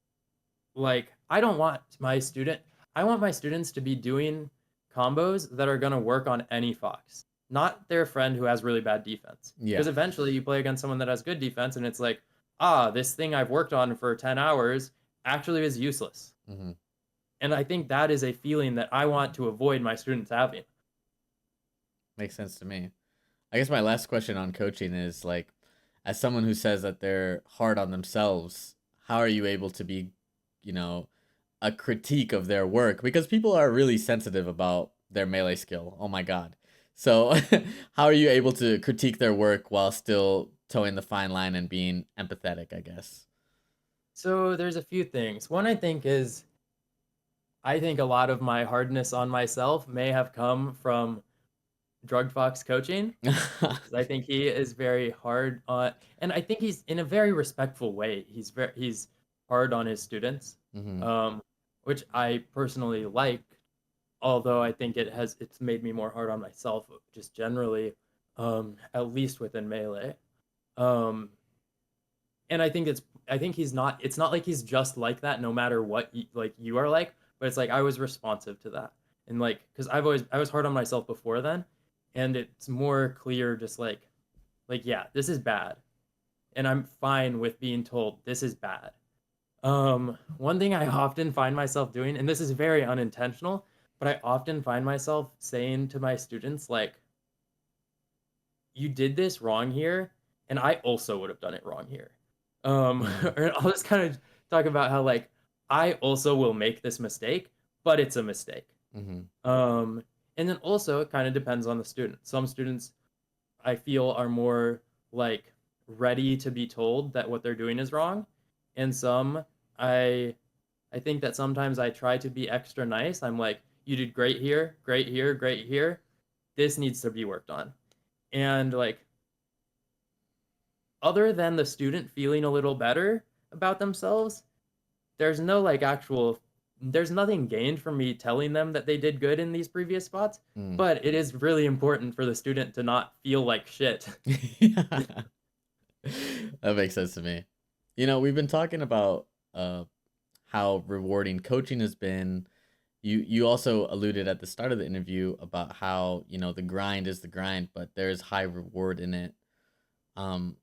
Like, I want my students to be doing combos that are going to work on any Fox, not their friend who has really bad defense. Because Yeah. eventually you play against someone that has good defense and it's like, this thing I've worked on for 10 hours actually is useless. Mm-hmm. And I think that is a feeling that I want to avoid my students having. Makes sense to me. I guess my last question on coaching is like, as someone who says that they're hard on themselves, how are you able to be, you know, a critique of their work? Because people are really sensitive about their melee skill. Oh my god. So, how are you able to critique their work while still towing the fine line and being empathetic, I guess? So there's a few things. One I think is I think a lot of my hardness on myself may have come from Drug Fox coaching. 'Cause I think he is very hard on, and I think he's in a very respectful way. He's hard on his students, Hmm. um, which I personally like. Although I think it's made me more hard on myself just generally, at least within melee. Um, and I think he's not. It's not like he's just like that no matter what like you are like, but it's like I was responsive to that, and like because I was hard on myself before then, and it's more clear just like yeah, this is bad, and I'm fine with being told this is bad. One thing I often find myself doing, and this is very unintentional, but I often find myself saying to my students like, "You did this wrong here, and I also would have done it wrong here." Mm. Or I'll just kind of talk about how like I also will make this mistake, but it's a mistake. Hmm. Um, and then also it kind of depends on the student. Some students I feel are more like ready to be told that what they're doing is wrong, and some I I think that sometimes I try to be extra nice. I'm like, you did great here, great here, great here. This needs to be worked on. And like other than the student feeling a little better about themselves, there's no like actual there's nothing gained from me telling them that they did good in these previous spots, Mm. but it is really important for the student to not feel like shit. That makes sense to me. We've been talking about uh how rewarding coaching has been. You also alluded at the start of the interview about how, the grind is the grind, but there's high reward in it. Um,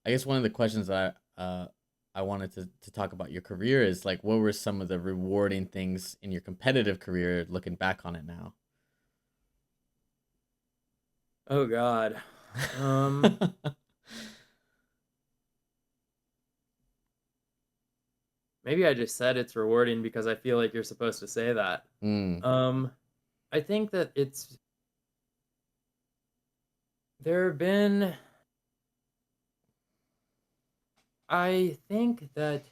I guess one of the questions that I wanted to talk about your career is like, what were some of the rewarding things in your competitive career looking back on it now? Oh god. Um Maybe I just said it's rewarding because I feel like you're supposed to say that. Mm. Um I think that it's there have been I think that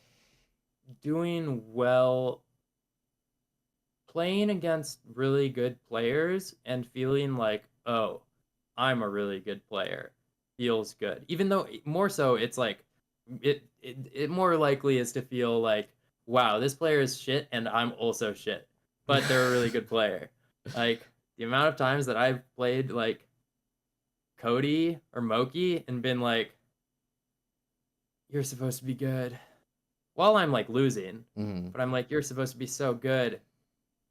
doing well playing against really good players and feeling like, "Oh, I'm a really good player." Feels good. Even though more so it's like it more likely is to feel like, "Wow, this player is shit and I'm also shit." But they're a really good player. Like the amount of times that I've played like Cody or Moki and been like, "You're supposed to be good." While I'm like losing, Mm. but I'm like, "You're supposed to be so good."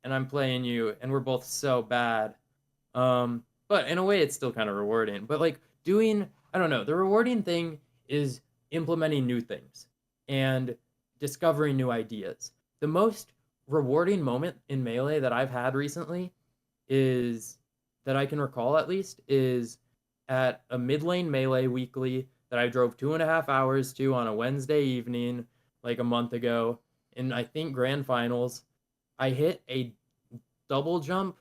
And I'm playing you and we're both so bad. But in a way it's still kind of rewarding. But like doing I don't know, the rewarding thing is implementing new things and discovering new ideas. The most rewarding moment in Melee that I've had recently is that I can recall at least is at a mid lane Melee weekly that I drove 2.5 hours to on a Wednesday evening like a month ago in I think grand finals. I hit a double jump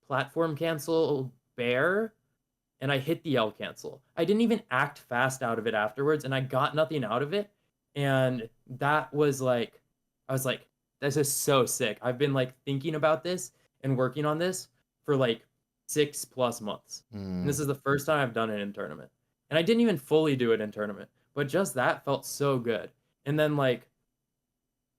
platform cancel bear and I hit the L cancel. I didn't even act fast out of it afterwards and I got nothing out of it. And that was like, I was like, this is so sick. I've been like thinking about this and working on this for like 6+ months. And Mm. this is the first time I've done it in tournament. And I didn't even fully do it in tournament, but just that felt so good. And then like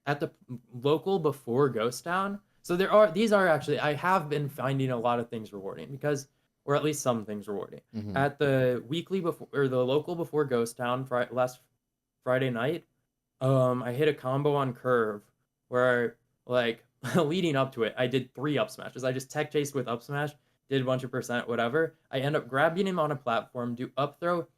at the local before Ghost Town. So these are actually I have been finding a lot of things rewarding because or at least some things rewarding. Hmm. At the weekly before or the local before Ghost Town last Friday night, I hit a combo on curve where like leading up to it, I did 3 up smashes. I just tech chased with up smash, did a bunch of percent whatever. I end up grabbing him on a platform, do up throw,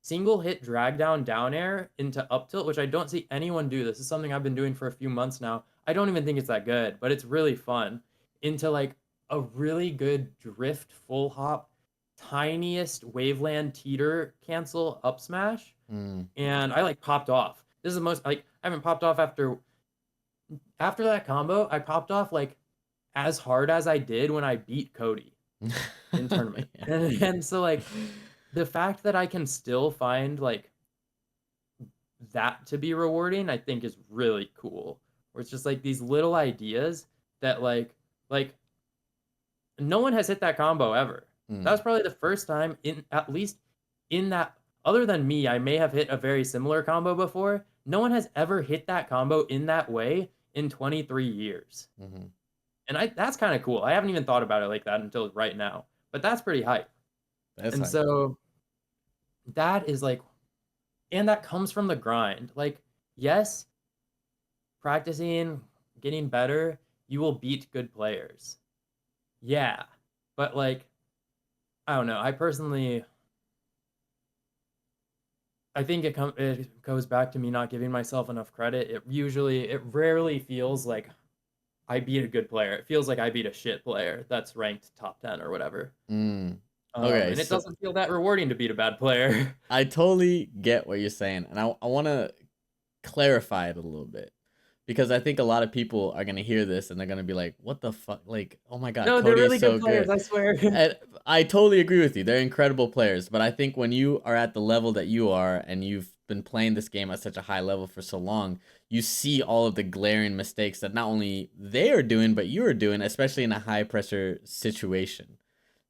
single hit drag down air into up tilt, which I don't see anyone do. This is something I've been doing for a few months now. I don't even think it's that good, but it's really fun. Into like a really good drift full hop tiniest waveland teeter cancel up smash, Mm. and I like popped off. This is the most like I haven't popped off after that combo. I popped off like as hard as I did when I beat Cody in tournament. Yeah. And so like the fact that I can still find like that to be rewarding, I think is really cool. Where it's just like these little ideas that like no one has hit that combo ever. That was Mm. probably the first time in at least in that other than me, I may have hit a very similar combo before. No one has ever hit that combo in that way in 23 years. Hmm. And I that's kind of cool. I haven't even thought about it like that until right now. But that's pretty hype. That's And hype. so that is like and that comes from the grind. Like yes, practicing, getting better, you will beat good players. Yeah. But like I don't know. I think it goes back to me not giving myself enough credit. It rarely feels like I beat a good player. It feels like I beat a shit player that's ranked top 10 or whatever. Mm. Okay, And it so doesn't feel that rewarding to beat a bad player. I totally get what you're saying, and I want to clarify it a little bit because I think a lot of people are gonna hear this and they're gonna be like, "What the fuck? Like, oh my god, No, they're Cody is really good so players, good." I swear. And I totally agree with you. They're incredible players, but I think when you are at the level that you are and you've been playing this game at such a high level for so long, you see all of the glaring mistakes that not only they are doing, but you are doing, especially in a high pressure situation.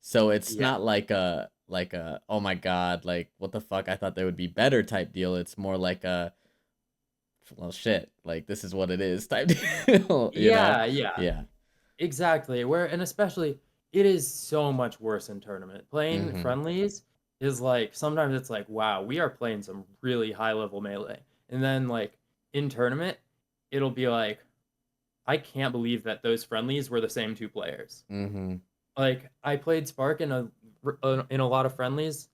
So it's Yeah. not like a oh my god, like what the fuck, I thought they would be better type deal. It's more like a well shit, like this is what it is type deal, you know? Yeah, yeah. Yeah. Exactly. Where and especially it is so much worse in tournament. Playing Mhm. friendlies is like sometimes it's like, wow, we are playing some really high level melee. And then like in tournament, it'll be like, I can't believe that those friendlies were the same two players. Mhm. Like I played Spark in a lot of friendlies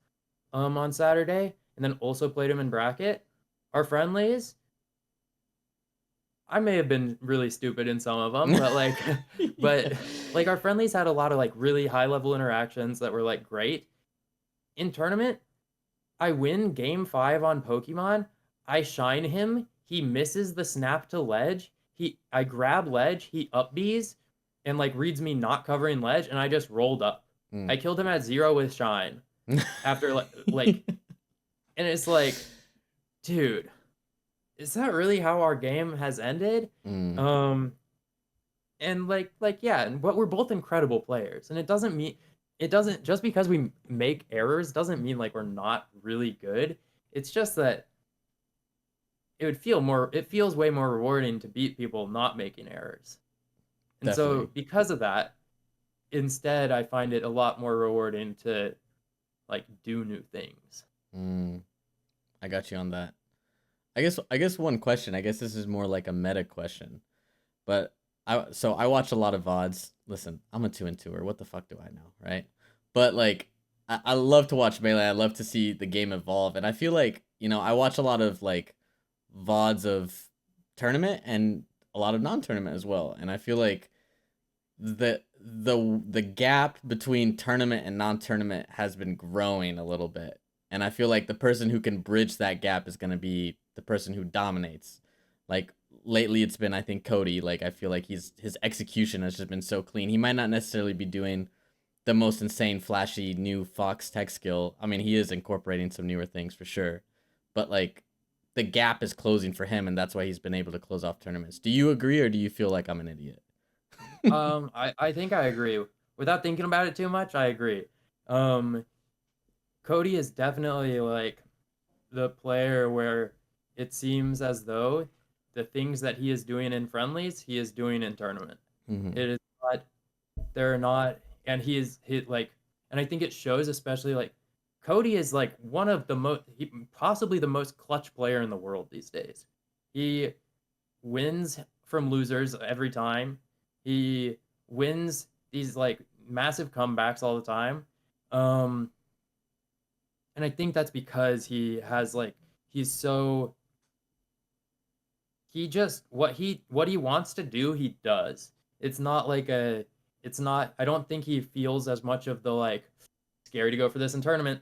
on Saturday, and then also played him in bracket. Our friendlies, I may have been really stupid in some of them, but like, but Yeah. like our friendlies had a lot of like really high level interactions that were like great. In tournament, I win game 5 on Pokemon. I shine him. He misses the snap to ledge. I grab ledge. He up Bs and like reads me not covering ledge, and I just rolled up. I Mm. killed him at 0 with shine after like, and it's like, dude, is that really how our game has ended? Mm. Um, and yeah, but we're both incredible players, and it doesn't just because we make errors doesn't mean like we're not really good. It's just that it feels way more rewarding to beat people not making errors. And so Definitely. because of that, instead I find it a lot more rewarding to like do new things. Mm. I got you on that. I guess one question, I guess this is more like a meta question. But I watch a lot of VODs. Listen, I'm a 2 and 2er. What the fuck do I know, right? But like I love to watch Melee. I love to see the game evolve. And I feel like, I watch a lot of like VODs of tournament and a lot of non-tournament as well. And I feel like the gap between tournament and non-tournament has been growing a little bit. And I feel like the person who can bridge that gap is going to be the person who dominates. Like lately it's been I think Cody, like I feel like his execution has just been so clean. He might not necessarily be doing the most insane flashy new Fox tech skill. I mean, he is incorporating some newer things for sure. But like the gap is closing for him and that's why he's been able to close off tournaments. Do you agree or do you feel like I'm an idiot? I think I agree. Without thinking about it too much, I agree. Um, Cody is definitely like the player where it seems as though the things that he is doing in friendlies, he is doing in tournament. Mhm. It is not, they're not, and he like, and I think it shows especially like Cody is like one of the possibly the most clutch player in the world these days. He wins from losers every time. He wins these like massive comebacks all the time. Um, and I think that's because he's so he just what he wants to do he does. It's not like a it's not I don't think he feels as much of the like scary to go for this in tournament.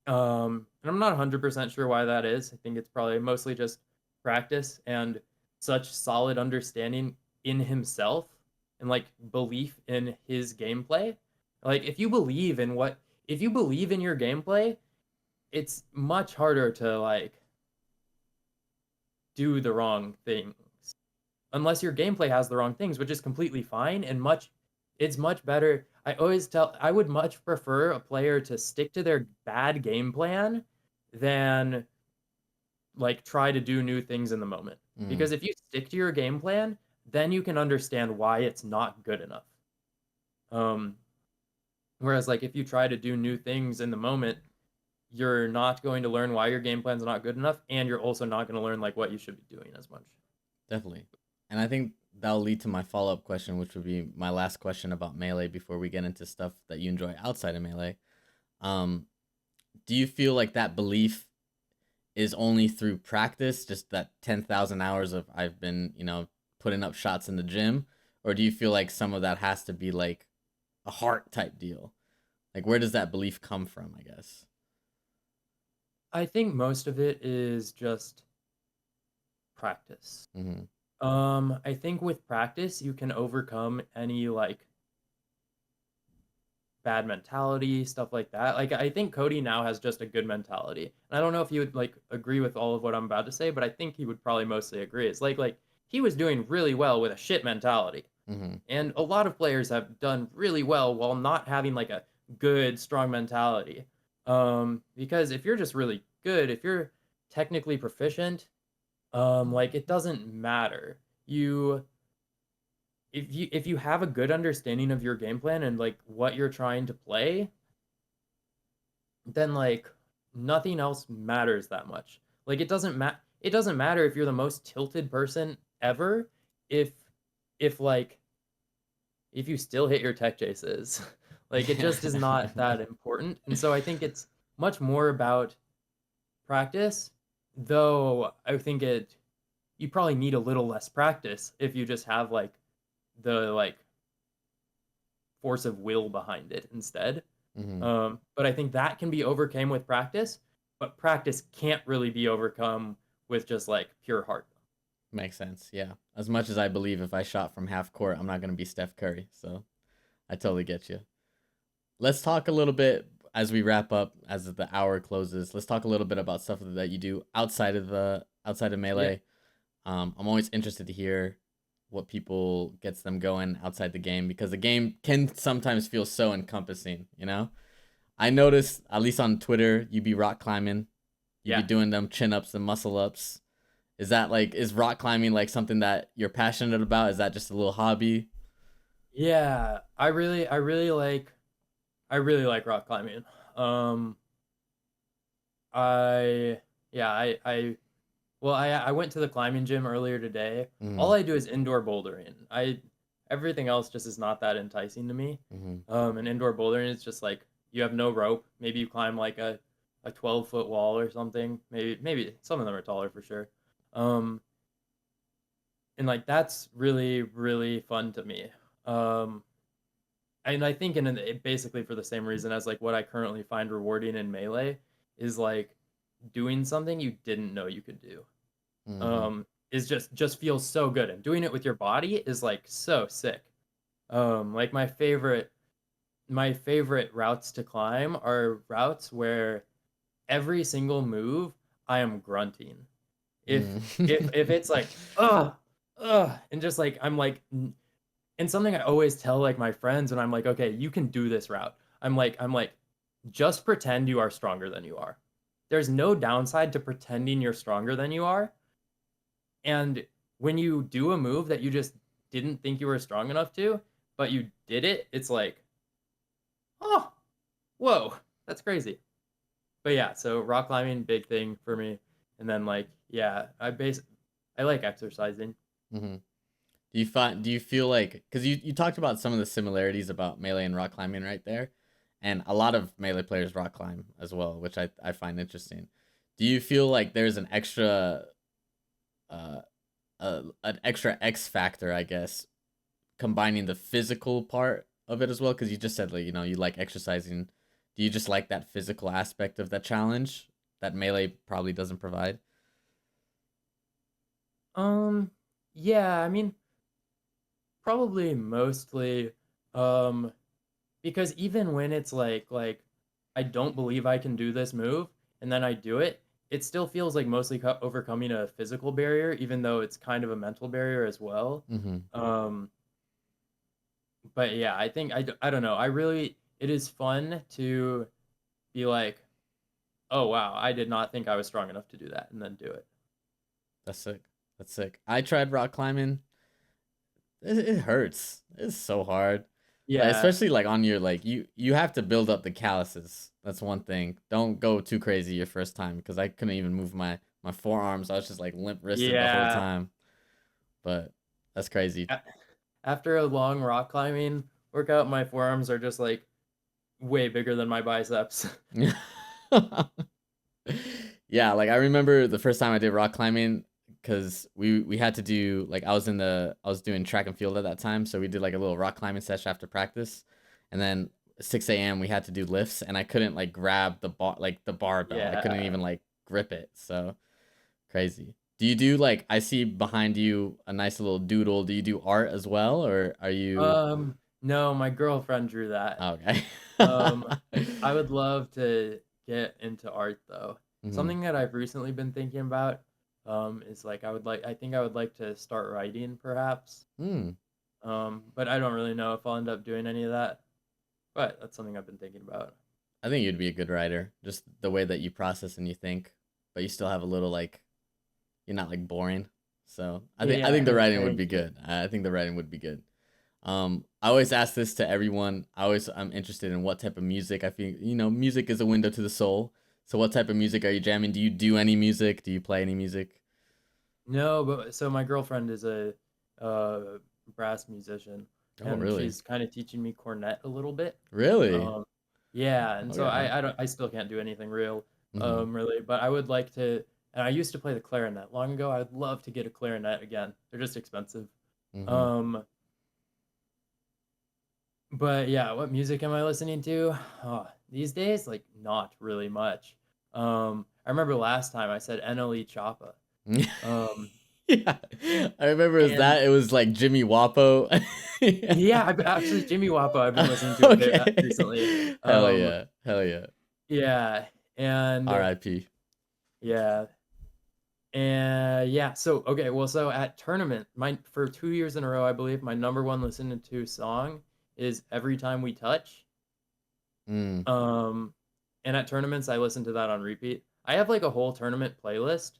And I'm not 100% sure why that is. I think it's probably mostly just practice and such solid understanding in himself and like belief in his gameplay. Like if you believe in your gameplay, it's much harder to like do the wrong things. Unless your gameplay has the wrong things, which is completely fine and much it's much better. I would much prefer a player to stick to their bad game plan than like try to do new things in the moment. Mm, Because if you stick to your game plan, then you can understand why it's not good enough. Um, Whereas like if you try to do new things in the moment, you're not going to learn why your game plan's not good enough, and you're also not going to learn like what you should be doing as much. definitely. And I think that'll lead to my follow up question, which would be my last question about Melee before we get into stuff that you enjoy outside of Melee. Um, do you feel like that belief is only through practice, just that 10,000 hours of I've been, putting up shots in the gym? Or do you feel like some of that has to be like a heart type deal? Like, where does that belief come from, I guess? I think most of it is just practice. Mm-hmm. I think with practice you can overcome any like bad mentality, stuff like that. Like I think Cody now has just a good mentality. And I don't know if you would like agree with all of what I'm about to say, but I think he would probably mostly agree. It's like he was doing really well with a shit mentality. Mm-hmm. And a lot of players have done really well while not having like a good, strong mentality. Because if you're just really good, if you're technically proficient, like it doesn't matter. You if you have a good understanding of your game plan and like what you're trying to play, then like nothing else matters that much. Like it doesn't matter if you're the most tilted person ever if like if you still hit your tech chases. Like it just is not that important. And so I think it's much more about practice, though I think it you probably need a little less practice if you just have like the like force of will behind it instead. Mm-hmm. But I think that can be overcome with practice, but practice can't really be overcome with just like pure heart. Makes sense. Yeah. As much as I believe if I shot from half court, I'm not going to be Steph Curry. So I totally get you. Let's talk a little bit as we wrap up, as the hour closes. Let's talk a little bit about stuff that you do outside of Yeah. Melee. I'm always interested to hear what people gets them going outside the game because the game can sometimes feel so encompassing. I noticed at least on Twitter, you be rock climbing, you be Yeah. doing them chin ups and muscle ups. Is rock climbing like something that you're passionate about? Is that just a little hobby? Yeah. I really like rock climbing. Um I yeah, I went to the climbing gym earlier today. All Mm-hmm. I do is indoor bouldering. I Everything else just is not that enticing to me. Mm-hmm. And indoor bouldering is just like you have no rope. Maybe you climb like a 12-foot wall or something. Maybe some of them are taller for sure. Um, and like that's really really fun to me. Um, and I think basically for the same reason as like what I currently find rewarding in melee is like doing something you didn't know you could do. Mm-hmm. Is just feels so good, and doing it with your body is like so sick. Like my favorite routes to climb are routes where every single move I am grunting. If it's like and just like I'm like and something I always tell like my friends when I'm like, okay, you can do this route. I'm like, just pretend you are stronger than you are. There's no downside to pretending you're stronger than you are. And when you do a move that you just didn't think you were strong enough to, but you did it, it's like, oh, whoa, that's crazy. But yeah, so rock climbing, big thing for me. And then like, yeah, I like exercising. Mm-hmm. Do you feel like because you talked about some of the similarities about melee and rock climbing right there, and a lot of melee players rock climb as well, which I find interesting. Do you feel like there's uh, an extra X factor, I guess, combining the physical part of it as well? Because you just said like you like exercising Do you just like that physical aspect of that challenge that melee probably doesn't provide? Um, yeah, I mean, probably mostly, um, because even when it's like I don't believe I can do this move, and then I do it, it still feels like mostly overcoming a physical barrier, even though it's kind of a mental barrier as well. Mm-hmm. Um, but yeah, I think I don't know. I really it is fun to be like, oh wow, I did not think I was strong enough to do that, and then do it. That's sick. That's sick. I tried rock climbing. It hurts. It's so hard. Like Yeah, especially like on your like you have to build up the calluses. That's one thing. Don't go too crazy your first time because I couldn't even move my forearms. I was just like limp wristed the whole yeah. time. But that's crazy. A- After a long rock climbing workout, my forearms are just like way bigger than my biceps. Yeah, like I remember the first time I did rock climbing because we had to do like I was doing track and field at that time, so we did like a little rock climbing session after practice, and then 6 a.m. we had to do lifts, and I couldn't like grab the barbell. I couldn't Yeah. even like grip it. So crazy. Do you do like I see behind you a nice little doodle? Do you do art as well, or are you No, my girlfriend drew that. oh, okay? Um, I would love to get into art though. Hmm. Something that I've recently been thinking about, is like I think I would like to start writing perhaps. Hmm. But I don't really know if I'll end up doing any of that. But that's something I've been thinking about. I think you'd be a good writer. Just the way that you process and you think, but you still have a little like you're not like boring. So I Yeah, think the writing would thank be you. good. I think the writing would be good. I always ask this to everyone. I'm interested in what type of music. I feel music is a window to the soul. So what type of music are you jamming? Do you do any music? Do you play any music? No, but so my girlfriend is a uh, brass musician, Oh, and really? she's kind of teaching me cornet a little bit. Really? Um, yeah, and Oh so yeah. I don't I still can't do anything real, Mm-hmm. really, but I would like to. And I used to play the clarinet long ago. I'd love to get a clarinet again. They're just expensive. Mm-hmm. Um, but yeah, what music am I listening to? Oh, these days, like not really much. I remember last time I said NLE Choppa. Um, Yeah, I remember and it was like Jimmy Wapo. Yeah. yeah, actually Jimmy Wappo I've been listening to a bit recently. Okay. Hell Um, yeah. Hell yeah. yeah, and R.I.P. yeah, and yeah. So okay, well, so at tournament, my for 2 years in a row, I believe my number one listened to song is "Every Time We Touch." Mm. Um, and at tournaments, I listen to that on repeat. I have like a whole tournament playlist,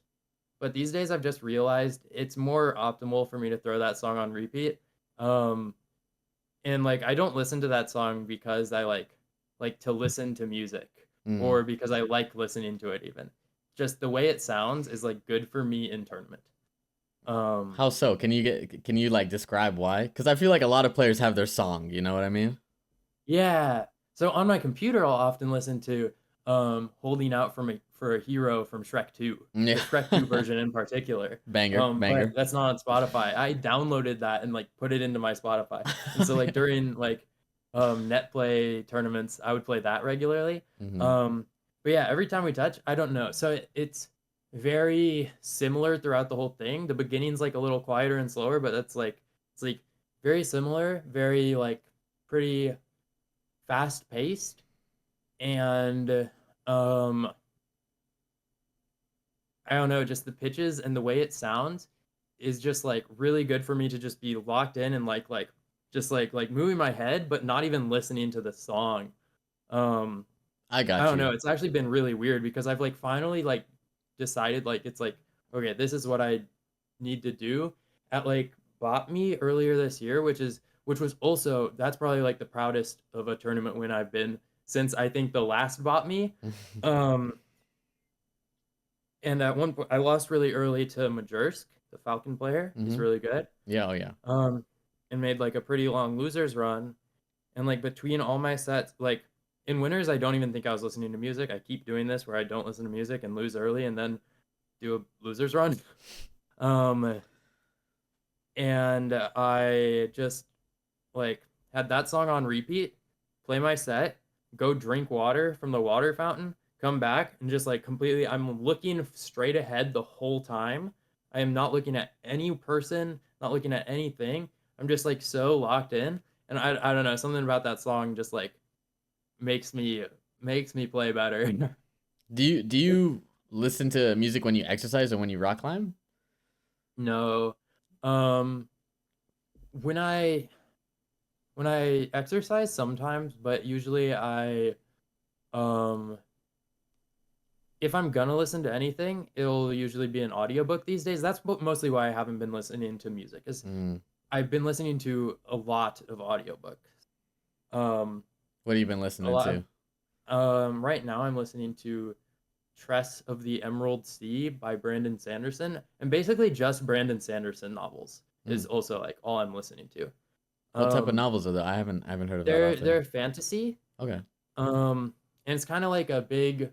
but these days I've just realized it's more optimal for me to throw that song on repeat. Um, and like I don't listen to that song because I like to listen to music Mm. or because I like listening to it even. Just the way it sounds is like good for me in tournament. Um How so? Can you like describe why? Because I feel like a lot of players have their song. You know what I mean? yeah. So on my computer I'll often listen to Holding Out for a Hero from Shrek 2, Yeah. the Shrek 2 version in particular. Banger, But banger. that's not on Spotify. I downloaded that and like put it into my Spotify. And so like during like net play tournaments, I would play that regularly. Hmm. Um but yeah, every time we touch, I don't know. So it's very similar throughout the whole thing. The beginning's like a little quieter and slower, but that's like it's like very similar, very like pretty fast paced and um I don't know, just the pitches and the way it sounds is just like really good for me to just be locked in and like just like moving my head but not even listening to the song. Um I I got don't you. know, it's actually been really weird because I've like finally like decided like it's like okay, this is what I need to do at like Bot Me earlier this year, which was also that's probably like the proudest of a tournament win I've been since I think the last Bot Me. Um and at one point I lost really early to Majersk, the Falcon player. He's Hmm. really good. Yeah. Oh yeah. Um and made like a pretty long losers run. And like between all my sets, like in winners, I don't even think I was listening to music. I keep doing this where I don't listen to music and lose early and then do a losers run. Um and I just like had that song on repeat, play my set, go drink water from the water fountain, come back, and just like completely, I'm looking straight ahead the whole time. I am not looking at any person, not looking at anything. I'm just like so locked in. And I don't know, something about that song just like makes me makes me play better. Do you listen to music when you exercise or when you rock climb? No. Um when I exercise sometimes, but usually I um if I'm gonna listen to anything, it'll usually be an audiobook these days. That's mostly why I haven't been listening to music. Is Mm. I've been listening to a lot of audiobooks. Um What have you been a listening lot to? of right now I'm listening to Tress of the Emerald Sea by Brandon Sanderson, and basically just Brandon Sanderson novels is Mm. also like all I'm listening to. What type of Um novels are there? I haven't heard of that they're author. fantasy. Okay. And it's kind of like a big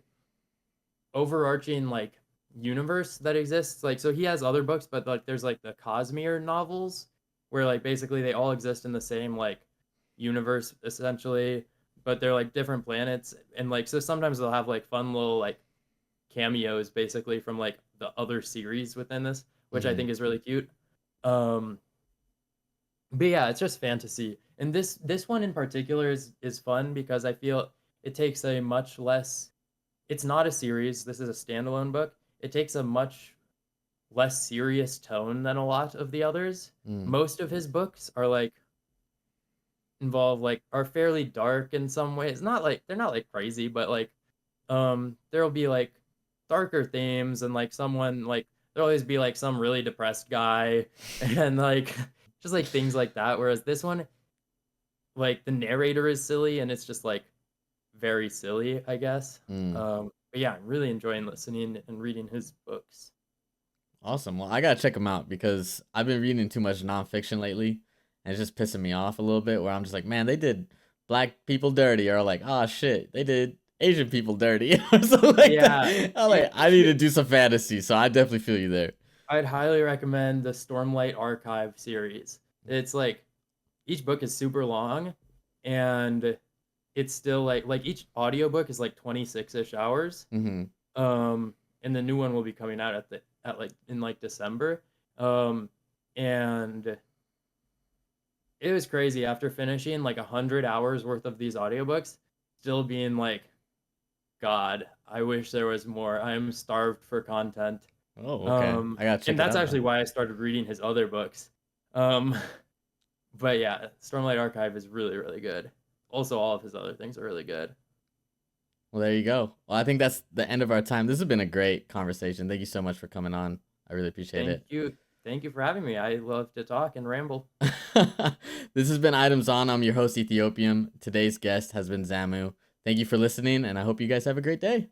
overarching like universe that exists. Like so he has other books, but like there's like the Cosmere novels where like basically they all exist in the same like universe essentially, but they're like different planets and like so sometimes they'll have like fun little like cameos basically from like the other series within this, which I Mm. think is really cute. Um but yeah, it's just fantasy. And this one in particular is fun because I feel it takes a much less, it's not a series. This is a standalone book. It takes a much less serious tone than a lot of the others. Mm. Most of his books are like involve like are fairly dark in some ways. Not like they're not like crazy, but like there'll be like darker themes and like someone like there'll always be like some really depressed guy and like just like things like that. Whereas this one, like the narrator is silly and it's just like very silly, I guess. Mm. But yeah, I'm really enjoying listening and reading his books. Awesome. Well, I gotta check them out because I've been reading too much nonfiction lately, and it's just pissing me off a little bit. Where I'm just like, man, they did black people dirty, or like, oh shit, they did Asian people dirty, or something like Yeah, that. I'm like, I if need you, to do some fantasy, so I definitely feel you there. I'd highly recommend the Stormlight Archive series. It's like each book is super long, and it's still like each audiobook is like 26-ish hours. Mm-hmm. Um, and the new one will be coming out at like in like December. Um, and it was crazy after finishing like 100 hours worth of these audiobooks, still being like, God, I wish there was more. I am starved for content. Oh, okay. I gotta And check it that's out actually then. why I started reading his other books. Um, but yeah, Stormlight Archive is really, really good. Also, all of his other things are really good. Well, there you go. Well, I think that's the end of our time. This has been a great conversation. Thank you so much for coming on. I really appreciate Thank it. you. Thank you for having me. I love to talk and ramble. This has been Items On. I'm your host, Ethiopium. Today's guest has been Zamu. Thank you for listening, and I hope you guys have a great day.